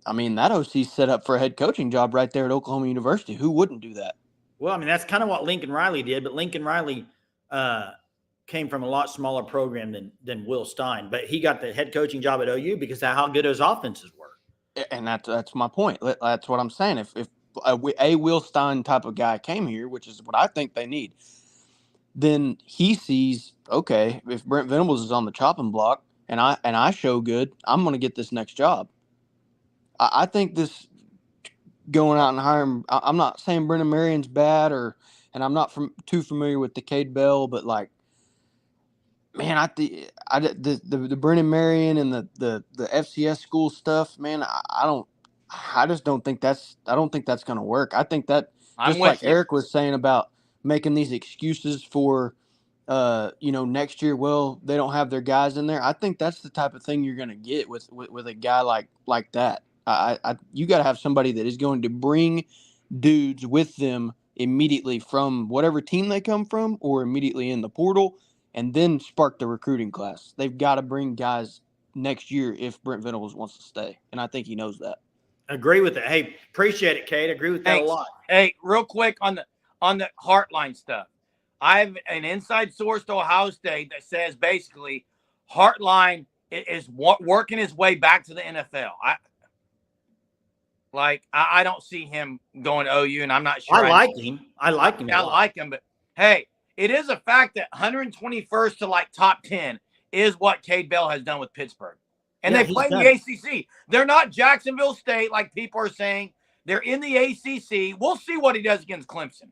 I mean, that OC's set up for a head coaching job right there at Oklahoma University. Who wouldn't do that? Well, I mean, that's kind of what Lincoln Riley did, but Lincoln Riley came from a lot smaller program than Will Stein, but he got the head coaching job at OU because of how good his offenses were. And that's my point. That's what I'm saying. If a Will Stein type of guy came here, which is what I think they need, then he sees, okay, if Brent Venables is on the chopping block and I show good, I'm going to get this next job. I think this going out and hiring, I'm not saying Brennan Marion's bad and I'm not too familiar with Decade Bell, but like, man, the Brennan Marion and the FCS school stuff, man, I just don't think that's going to work. I think that just like Eric was saying about making these excuses for, next year, well, they don't have their guys in there. I think that's the type of thing you're going to get with a guy like that. You got to have somebody that is going to bring dudes with them immediately from whatever team they come from or immediately in the portal, and then spark the recruiting class. They've got to bring guys next year if Brent Venables wants to stay, and I think he knows that. Agree with that. Hey, appreciate it, Kate. Agree with that a lot. Hey, real quick on the Heartline stuff. I have an inside source to Ohio State that says basically Heartline is working his way back to the NFL. I don't see him going to OU, and I'm not sure. I like him. I like him, but hey, it is a fact that 121st to top 10 is what Cade Bell has done with Pittsburgh. And they play in the ACC. They're not Jacksonville State like people are saying. They're in the ACC. We'll see what he does against Clemson.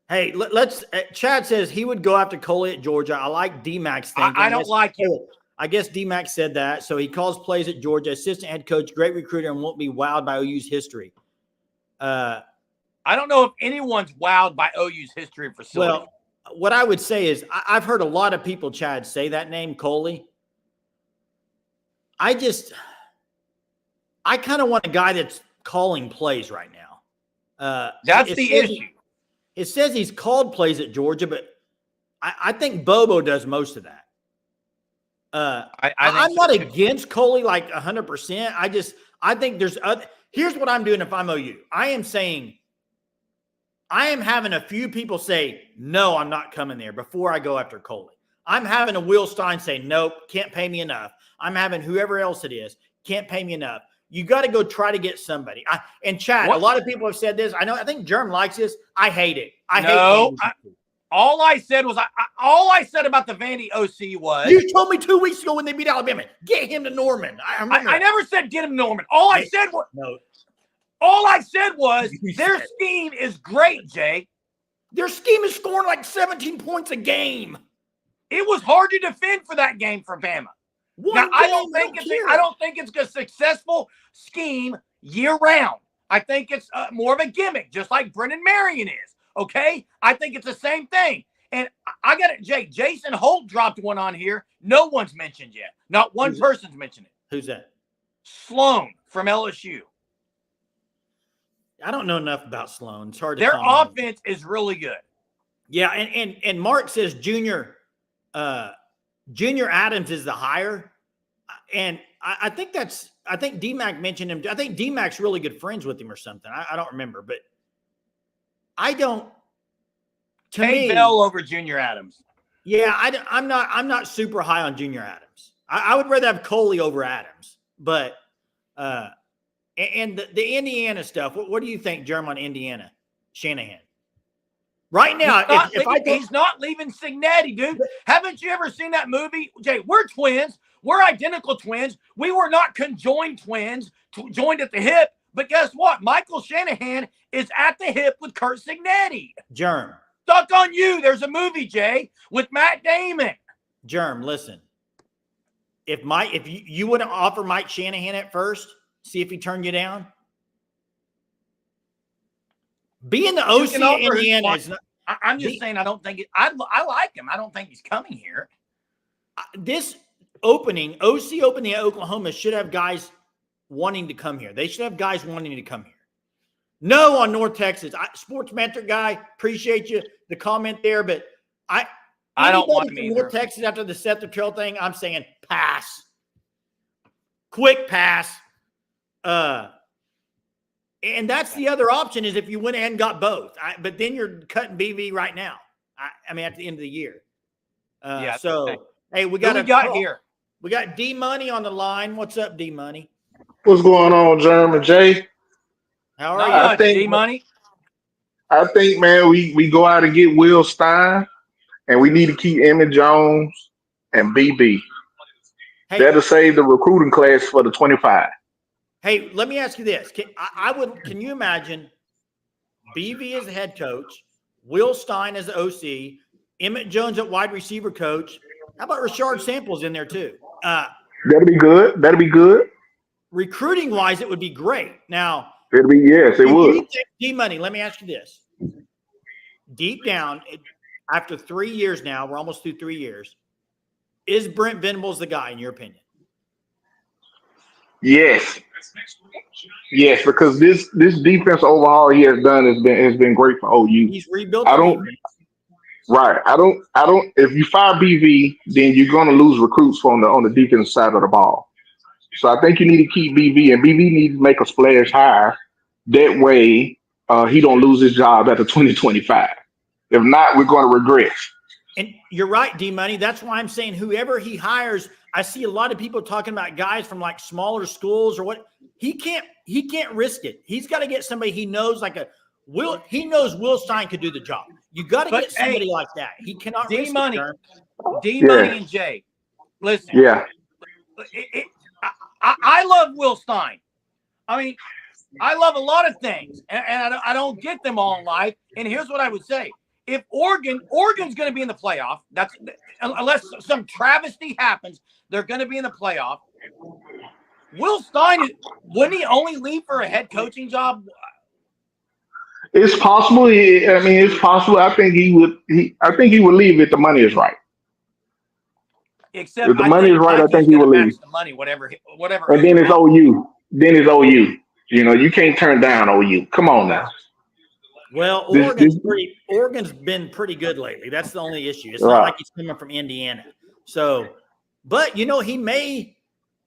Hey, let's. Chad says he would go after Coley at Georgia. I like D-Mac's thinking. I don't like him. I guess D-Mac said that. So he calls plays at Georgia, assistant head coach, great recruiter, and won't be wowed by OU's history. I don't know if anyone's wowed by OU's history and facility. Well, what I would say is I've heard a lot of people, Chad, say that name, Coley. I kind of want a guy that's calling plays right now. That's the issue. It says he's called plays at Georgia, but I think Bobo does most of that. I'm not against Coley like 100%. I think there's other. Here's what I'm doing if I'm OU. I am having a few people say, no, I'm not coming there before I go after Coley. I'm having a Will Stein say, nope, can't pay me enough. I'm having whoever else it is, can't pay me enough. You got to go try to get somebody. And Chad, a lot of people have said this. I think Germ likes this. I hate it. All I said about the Vandy OC was. You told me 2 weeks ago when they beat Alabama, get him to Norman. I never said get him to Norman. All I said was their scheme is great, Jay. Their scheme is scoring like 17 points a game. It was hard to defend for that game for Bama. I don't think it's a successful scheme year round. I think it's more of a gimmick, just like Brennan Marion is. Okay? I think it's the same thing. And I got it, Jay. Jason Holt dropped one on here. No one's mentioned yet. Not one person's mentioned it. Who's that? Sloan from LSU. I don't know enough about Sloan. It's hard to Their offense is really good. Yeah, and Mark says Junior Adams is the hire. And I think D-Mac mentioned him. I think D-Mac's really good friends with him or something. I don't remember, but I don't. Cade Bell over Junior Adams. Yeah, I'm not super high on Junior Adams. I would rather have Coley over Adams. But and the Indiana stuff. What do you think, Germ, on Indiana? Shanahan. Right now, he's not leaving Cignetti, dude. Haven't you ever seen that movie? Jay, we're twins. We're identical twins. We were not conjoined twins, joined at the hip. But guess what? Michael Shanahan is at the hip with Kurt Cignetti. Germ. Stuck on You. There's a movie, Jay, with Matt Damon. Germ, listen. If you wouldn't offer Mike Shanahan at first, see if he turned you down. Being the OC in Indiana is not. I'm just saying I don't think it. I like him. I don't think he's coming here. This opening, OC opening at Oklahoma should have guys wanting to come here. They should have guys wanting to come here. No on North Texas. Sports metric guy, appreciate you the comment there, but I don't want him either. North Texas after the Seth Trail thing, I'm saying pass. Quick pass. And that's the other option is if you went and got both. But then you're cutting BV right now. I mean, at the end of the year. So, hey, we got here. We got D Money on the line. What's up, D Money? What's going on, Jerm and Jay? How are you? D Money. I think, man, we go out and get Will Stein, and we need to keep Emmett Jones and BB. Hey, that'll save the recruiting class for the 25. Hey, let me ask you this. Can you imagine BV as the head coach, Will Stein as the OC, Emmett Jones at wide receiver coach? How about Rashard Samples in there too? That'll be good. Recruiting wise, it would be great. Now, it would. D Money, let me ask you this. Deep down, after 3 years now, we're almost through 3 years. Is Brent Venables the guy, in your opinion? Yes, because this defense overhaul he has done has been great for OU. He's rebuilt. I don't. If you fire BV, then you're going to lose recruits on the defensive side of the ball. So I think you need to keep BV, and BV needs to make a splash hire. That way, he don't lose his job at the 2025. If not, we're going to regress. And you're right, D Money. That's why I'm saying whoever he hires. I see a lot of people talking about guys from like smaller schools or what. He can't risk it. He's got to get somebody he knows he knows Will Stein could do the job. You got to get somebody like that. He cannot D risk Money. it. D Money and Jay. Listen. Yeah. I love Will Stein. I mean, I love a lot of things, and I don't get them all in life. And here's what I would say. If Oregon's going to be in the playoff, that's unless some travesty happens, they're going to be in the playoff. Will Stein, wouldn't he only leave for a head coaching job? It's possible. It's possible. I think he would leave if the money is right. Except if the money is right, I think he will leave. The money, whatever. And then it's OU. You know, you can't turn down OU. Come on now. Well, Oregon's been pretty good lately. That's the only issue. It's not like he's coming from Indiana. So, but he may.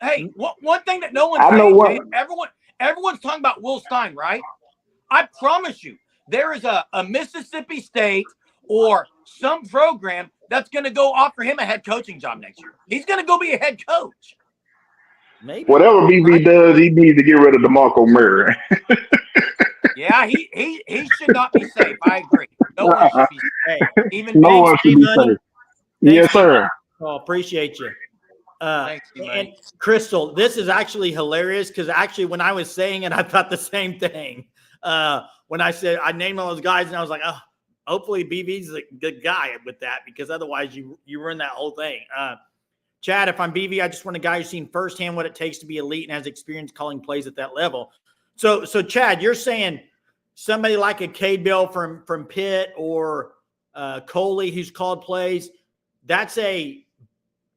Hey, one thing that no one's saying, everyone's talking about Will Stein, right? I promise you, there is a Mississippi State or some program that's going to go offer him a head coaching job next year. He's going to go be a head coach. Maybe. Whatever BB does, he needs to get rid of DeMarco Murray. Yeah, he should not be safe. I agree. No one should be safe. Even no one should be safe. Yes, sir. Oh, appreciate you. Thanks, and Crystal, this is actually hilarious because actually when I was saying it, I thought the same thing. When I said I named all those guys and I was like, oh, hopefully BB's a good guy with that because otherwise you ruin that whole thing. Chad, if I'm BV, I just want a guy who's seen firsthand what it takes to be elite and has experience calling plays at that level. So Chad, you're saying somebody like a Cade Bell from Pitt or Coley who's called plays, that's a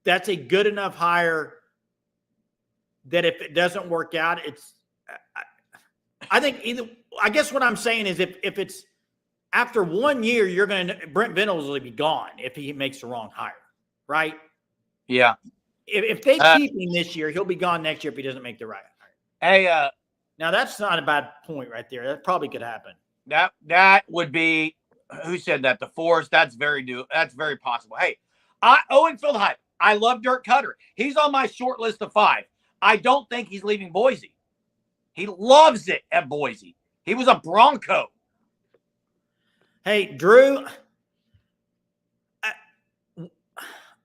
good enough hire that if it doesn't work out, I guess what I'm saying is if it's after 1 year, Brent Venables will be gone if he makes the wrong hire, right? Yeah. If they keep him this year, he'll be gone next year if he doesn't make the right hire. Hey, now that's not a bad point right there. That probably could happen. That would be who said that? The Force. That's very possible. Hey, Owenfield Hype. I love Dirk Cutter. He's on my short list of 5. I don't think he's leaving Boise. He loves it at Boise. He was a Bronco. Hey, Drew,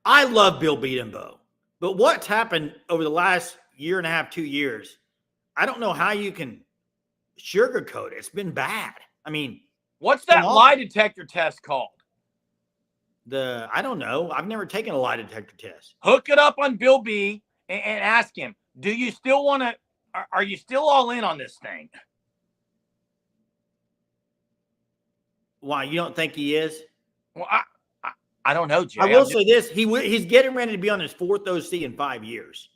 I love Bill Beatenbow, but what's happened over the last year and a half, 2 years, I don't know how you can sugarcoat it. It's been bad. I mean, what's that lie detector test called? I don't know. I've never taken a lie detector test. Hook it up on Bill B and ask him, do you still want to, are you still all in on this thing? Why, you don't think he is? Well, I don't know, Jay. I will say this. He's getting ready to be on his 4th OC in 5 years.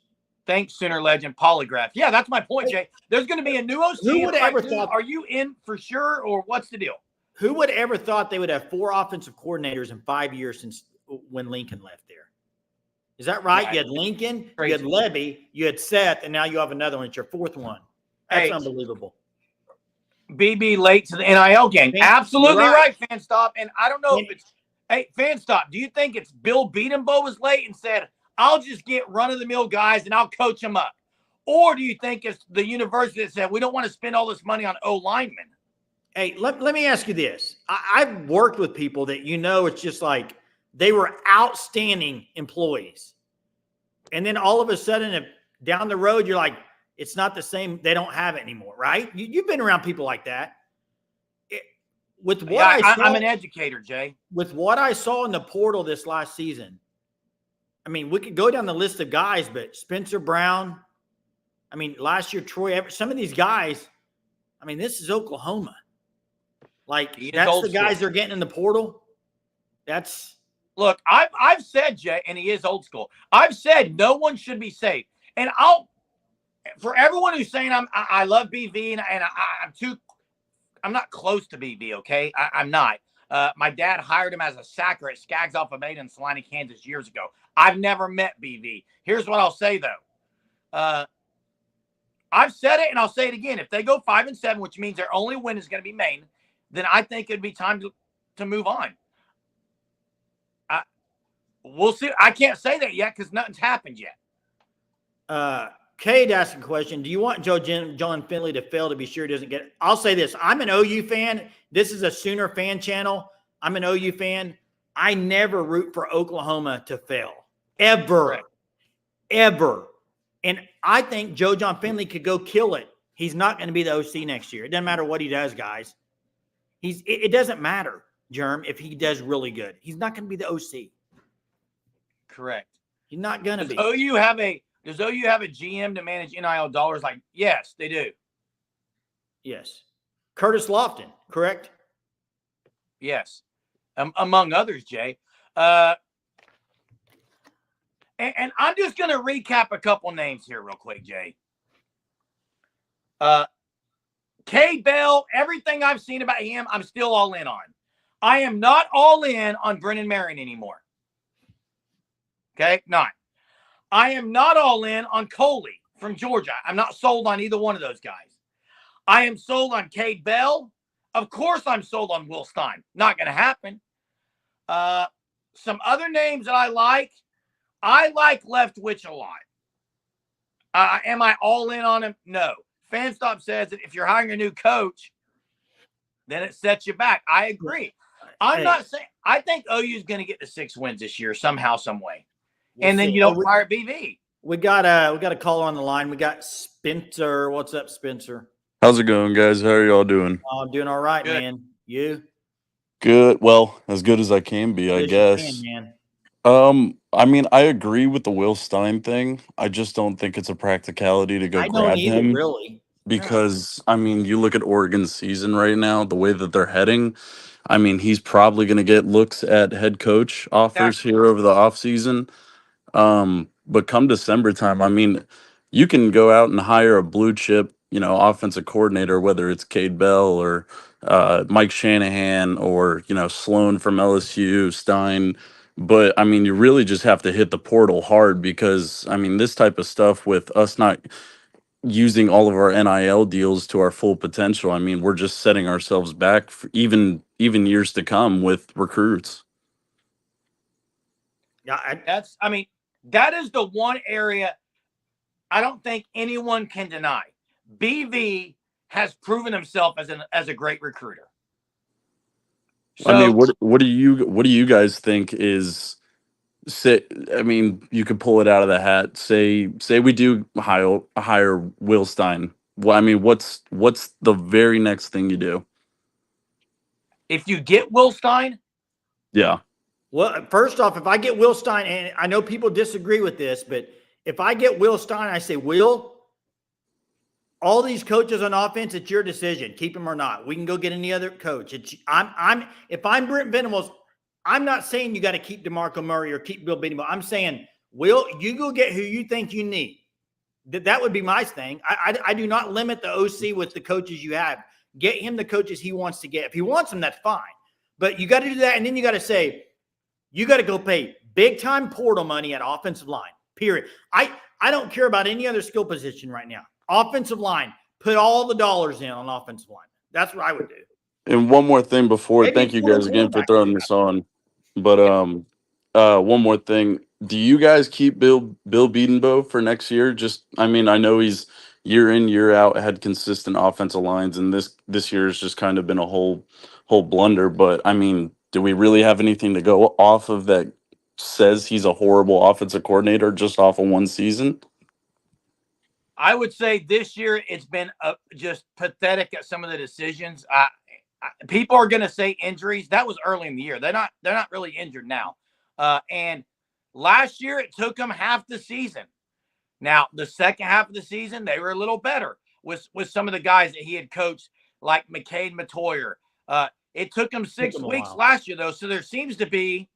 Thanks, Sooner legend, Polygraph. Yeah, that's my point, Jay. There's going to be a new OC. Who would ever thought? Are you in for sure, or what's the deal? Who would ever thought they would have 4 offensive coordinators in 5 years since when Lincoln left there? Is that right? Yeah, you had Lincoln, crazy. You had Levy, you had Seth, and now you have another one. It's your 4th one. That's unbelievable. BB late to the NIL game. Absolutely right, Fan Stop. And I don't know if it's Fan Stop. Do you think it's Bill Beatenbow was late and said, I'll just get run-of-the-mill guys and I'll coach them up? Or do you think it's the university that said, we don't want to spend all this money on O-linemen? Hey, let me ask you this. I've worked with people that it's just like they were outstanding employees. And then all of a sudden, if down the road, you're like, it's not the same. They don't have it anymore, right? You've been around people like that. I'm an educator, Jay. With what I saw in the portal this last season, I mean, we could go down the list of guys, but Spencer Brown, I mean, last year, Troy Everett, some of these guys, I mean, this is Oklahoma. Like, that's the guys they're getting in the portal. Look, I've said, Jay, and he is old school. I've said no one should be safe. And for everyone who's saying I love BV and I'm not close to BV, okay? I'm not. My dad hired him as a sacker at Skaggs Alpha Beta in Salina, Kansas years ago. I've never met BV. Here's what I'll say, though. I've said it, and I'll say it again. If they go 5-7, which means their only win is going to be Maine, then I think it'd be time to move on. We'll see. I can't say that yet because nothing's happened yet. Cade asking a question. Do you want John Finley to fail to be sure he doesn't get it? I'll say this. I'm an OU fan. This is a Sooner fan channel. I'm an OU fan. I never root for Oklahoma to fail. Ever. Correct. Ever. And I think John Finley could go kill it. He's not going to be the OC next year. It doesn't matter what he does, guys. It doesn't matter, Germ, if he does really good. He's not going to be the OC. Correct. He's not going to be. Does OU have a GM to manage NIL dollars? Like, yes, they do. Yes. Curtis Lofton, correct? Yes. Among others, Jay. And I'm just going to recap a couple names here real quick, Jay. K. Bell, everything I've seen about him, I'm still all in on. I am not all in on Brennan Marion anymore. Okay? Not. I am not all in on Coley from Georgia. I'm not sold on either one of those guys. I am sold on Cade Bell. Of course I'm sold on Will Stein. Not going to happen. Some other names that I like Leftwich a lot. Am I all in on him? No. Fanstop says that if you're hiring a new coach, then it sets you back. I agree. I'm not saying – I think OU is going to get to 6 wins this year somehow, some way. And then you don't fire BV. We got a caller on the line. We got Spencer. What's up, Spencer? How's it going, guys? How are y'all doing? Oh, I'm doing all right, good. Man. You? Good. Well, as good as I can be, I guess. I mean, I agree with the Will Stein thing. I just don't think it's a practicality to go grab him. Really. Because, I mean, you look at Oregon's season right now, the way that they're heading. I mean, he's probably going to get looks at head coach offers here over the offseason. But come December time, I mean, you can go out and hire a blue chip, offensive coordinator, whether it's Cade Bell or Mike Shanahan or, Sloan from LSU, Stein. But, I mean, you really just have to hit the portal hard because, I mean, this type of stuff with us not using all of our NIL deals to our full potential, I mean, we're just setting ourselves back for even years to come with recruits. Yeah, that is the one area I don't think anyone can deny. BV has proven himself as a great recruiter. So, I mean, what do you guys think is? I mean, you could pull it out of the hat. Say we do hire Will Stein. Well, I mean, what's the very next thing you do? If you get Will Stein? Yeah. Well, first off, if I get Will Stein, and I know people disagree with this, but if I get Will Stein, I say, Will, all these coaches on offense, it's your decision. Keep him or not. We can go get any other coach. If I'm Brent Venables, I'm not saying you got to keep DeMarco Murray or keep Bill Beatenbow. I'm saying, Will, you go get who you think you need. That would be my thing. I do not limit the OC with the coaches you have. Get him the coaches he wants to get. If he wants them, that's fine. But you got to do that, and then you got to say, you got to go pay big-time portal money at offensive line, period. I don't care about any other skill position right now. Offensive line, put all the dollars in on offensive line. That's what I would do. And one more thing before, Maybe thank you pull a guys again for quarterback throwing too. this on. But one more thing. Do you guys keep Bill Bedenbaugh for next year? Just I mean, I know he's year in, year out had consistent offensive lines, and this year has just kind of been a whole blunder. But I mean, do we really have anything to go off of that says he's a horrible offensive coordinator just off of one season? I would say this year it's been just pathetic at some of the decisions. People are going to say injuries. That was early in the year. They're not really injured now. And last year it took them half the season. Now the second half of the season they were a little better with some of the guys that he had coached, like McCade Matoyer. It took him 6 weeks last year though, so there seems to be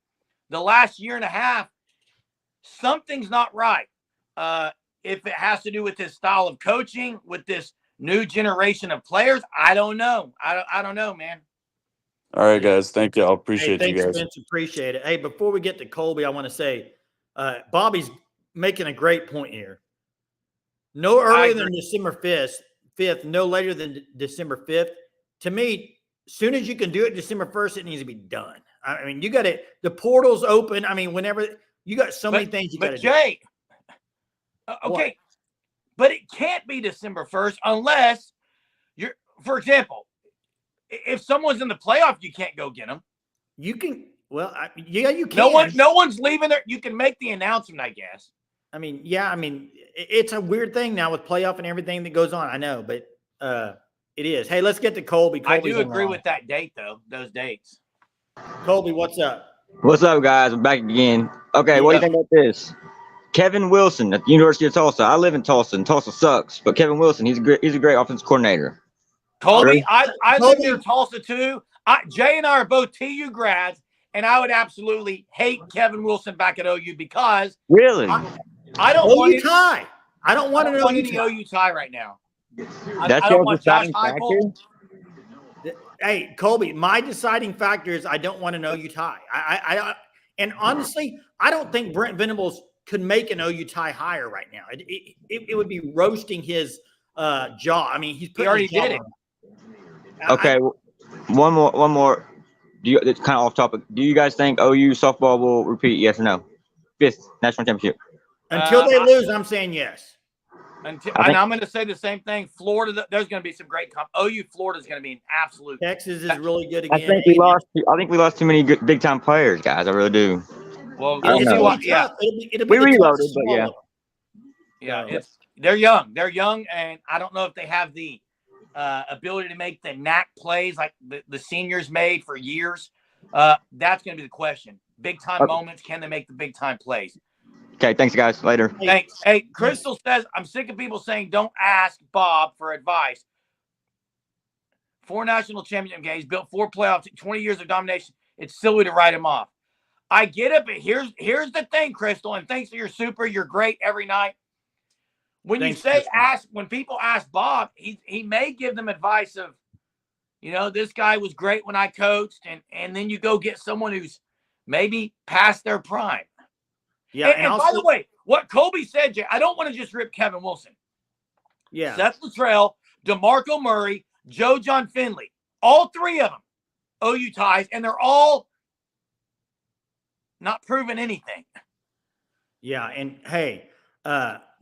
the last year and a half something's not right. If it has to do with his style of coaching, with this new generation of players, I don't know. I don't know, man. All right, guys. Thank you. I appreciate Hey, you thanks, guys. Vince. Appreciate it. Hey, before we get to Colby, I want to say Bobby's making a great point here. No earlier than December 5th, no later than December 5th. To me, as soon as you can do it December 1st, it needs to be done. I mean, you got it. The portal's open. I mean, whenever you got so many things you got to do. But Jay, okay, but it can't be December 1st unless you're, for example, if someone's in the playoff, you can't go get them. You can, well, yeah, you can. No one's leaving there. You can make the announcement, I guess. I mean, yeah, I mean, it's a weird thing now with playoff and everything that goes on. I know, but it is. Hey, let's get to Colby. Colby's I do agree with that date, though, those dates. Colby, what's up? What's up, guys? I'm back again. Okay, what do you think about this? Kevin Wilson at the University of Tulsa. I live in Tulsa, and Tulsa sucks. But Kevin Wilson, he's a great offensive coordinator. Colby, I live near Tulsa too. Jay and I are both TU grads, and I would absolutely hate Kevin Wilson back at OU because really, I don't want OU tie. I don't want any OU tie right now. That's your deciding factor. Hey, Colby, my deciding factor is I don't want an OU tie. And honestly, I don't think Brent Venables could make an OU tie higher right now. It would be roasting his jaw. I mean, he already did it. Okay, one more. It's kind of off topic. Do you guys think OU softball will repeat? Yes or no? 5th national championship. Until they lose, I'm saying yes. And I'm going to say the same thing. Florida, there's going to be some great OU. Florida is going to be an absolute. Texas is really good again. I think we lost too many big time players, guys. I really do. Well, yeah, it'll be reloaded, but yeah. They're young. They're young, and I don't know if they have the ability to make the knack plays like the seniors made for years. That's going to be the question. Big time moments. Can they make the big time plays? Okay, thanks, guys. Later. Thanks. Hey, Crystal says, I'm sick of people saying don't ask Bob for advice. 4 national championship games, built 4 playoffs, 20 years of domination. It's silly to write him off. I get it, but here's the thing, Crystal, and thanks for your super. You're great every night. When when people ask Bob, he may give them advice of, this guy was great when I coached, and then you go get someone who's maybe past their prime. Yeah, and by the way, what Colby said, Jay, I don't want to just rip Kevin Wilson. Yeah. Seth Luttrell, DeMarco Murray, Joe John Finley, all 3 of them OU ties, and they're all not proving anything. Yeah, and hey,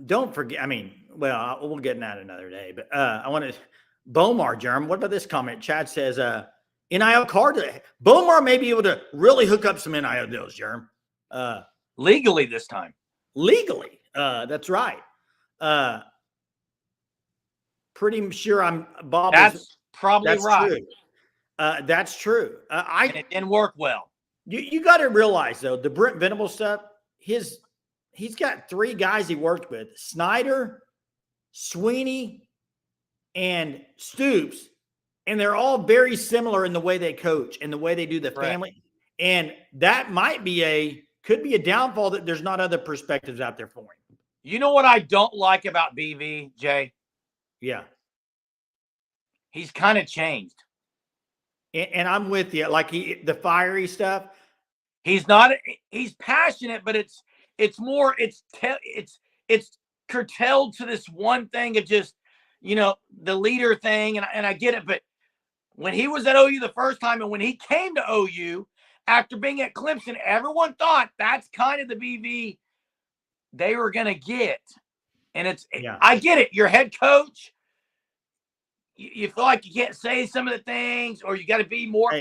don't forget. I mean, well, we'll get in that another day. But I want to Bomar, Jerm. What about this comment? Chad says, "NIL card. Bomar may be able to really hook up some NIL deals, Jerm. Legally this time. Legally, that's right. Pretty sure Bob. That's probably right. True. That's true. And it didn't work well. You got to realize though, the Brent Venables stuff. He's got 3 guys he worked with: Snyder, Sweeney, and Stoops, and they're all very similar in the way they coach and the way they do the family. And that could be a downfall that there's not other perspectives out there for him. You know what I don't like about BV, Jay? Yeah. He's kind of changed. And I'm with you. Like the fiery stuff. He's passionate, but it's curtailed to this one thing of just, the leader thing, and I get it, but when he was at OU the first time and when he came to OU after being at Clemson, everyone thought that's kind of the BV they were going to get. And I get it. Your head coach, you feel like you can't say some of the things, or you got to be more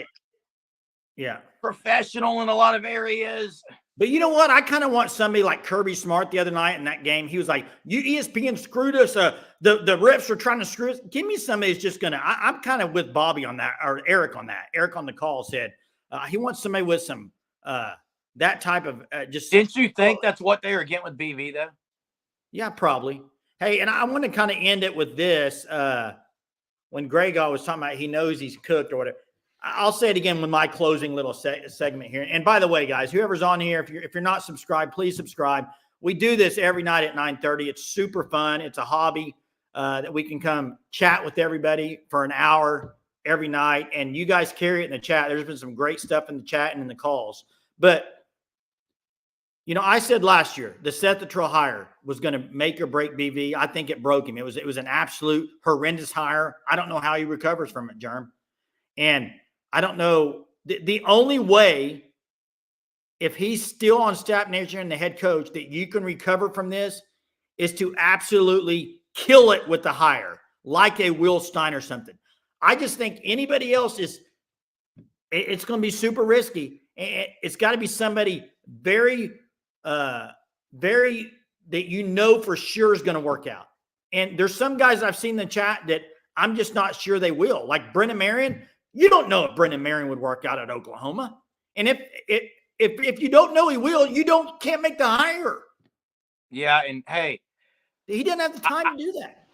professional in a lot of areas. But you know what? I kind of want somebody like Kirby Smart the other night in that game. He was like, ESPN screwed us. The refs are trying to screw us. Give me somebody who's just going to – I'm kind of with Bobby on that, or Eric on that. Eric on the call said he wants somebody with some that type of just – Didn't you think that's what they were getting with BV, though? Yeah, probably. Hey, and I want to kind of end it with this. When Greg was talking about he knows he's cooked or whatever. I'll say it again with my closing little segment here. And by the way, guys, whoever's on here, if you're not subscribed, please subscribe. We do this every night at 9:30. It's super fun. It's a hobby that we can come chat with everybody for an hour every night. And you guys carry it in the chat. There's been some great stuff in the chat and in the calls. But, I said last year the Seth Luttrell hire was going to make or break BV. I think it broke him. It was an absolute horrendous hire. I don't know how he recovers from it, Germ. And I don't know. The only way, if he's still on staff next year and the head coach, that you can recover from this is to absolutely kill it with the hire, like a Will Stein or something. I just think anybody else it's going to be super risky. It's got to be somebody very, very that for sure is going to work out. And there's some guys I've seen in the chat that I'm just not sure they will. Like Brennan Marion. You don't know if Brendan Marion would work out at Oklahoma. And if you don't know he will, can't make the hire. Yeah, and hey. He didn't have the time to do that.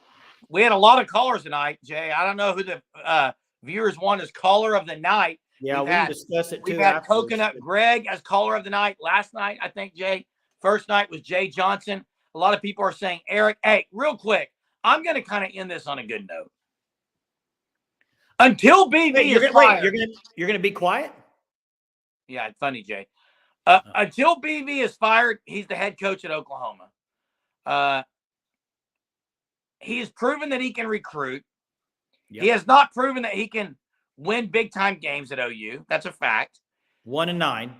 We had a lot of callers tonight, Jay. I don't know who the viewers want as caller of the night. Yeah, we can discuss it too. We've had Coconut Greg as caller of the night last night, I think, Jay. First night was Jay Johnson. A lot of people are saying Eric. Hey, real quick, I'm going to kind of end this on a good note. Until BV is fired. You're going to be quiet? Yeah, it's funny, Jay. Until BV is fired, he's the head coach at Oklahoma. He has proven that he can recruit. Yep. He has not proven that he can win big-time games at OU. That's a fact. 1-9.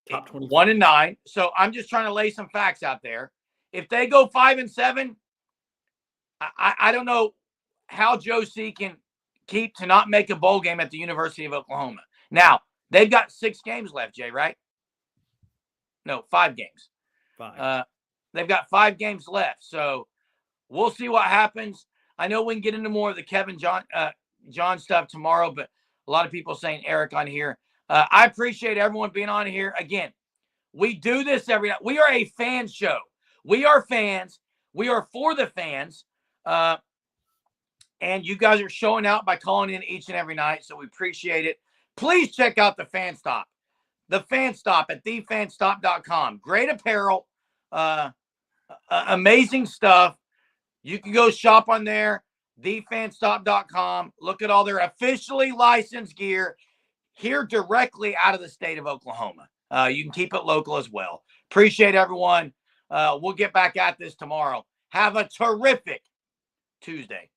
Top 20. 1-9. So I'm just trying to lay some facts out there. If they go 5-7, I don't know how Joe C can keep to not make a bowl game at the University of Oklahoma. Now, they've got 6 games left, Jay, right? No, 5 games. 5. They've got 5 games left. So we'll see what happens. I know we can get into more of the Kevin John stuff tomorrow, but a lot of people saying Eric on here. I appreciate everyone being on here. Again, we do this every night. We are a fan show. We are fans. We are for the fans. And you guys are showing out by calling in each and every night, so we appreciate it. Please check out the Fan Stop. The Fan Stop at thefanstop.com. Great apparel. Amazing stuff. You can go shop on there, thefanstop.com. Look at all their officially licensed gear here directly out of the state of Oklahoma. You can keep it local as well. Appreciate everyone. We'll get back at this tomorrow. Have a terrific Tuesday.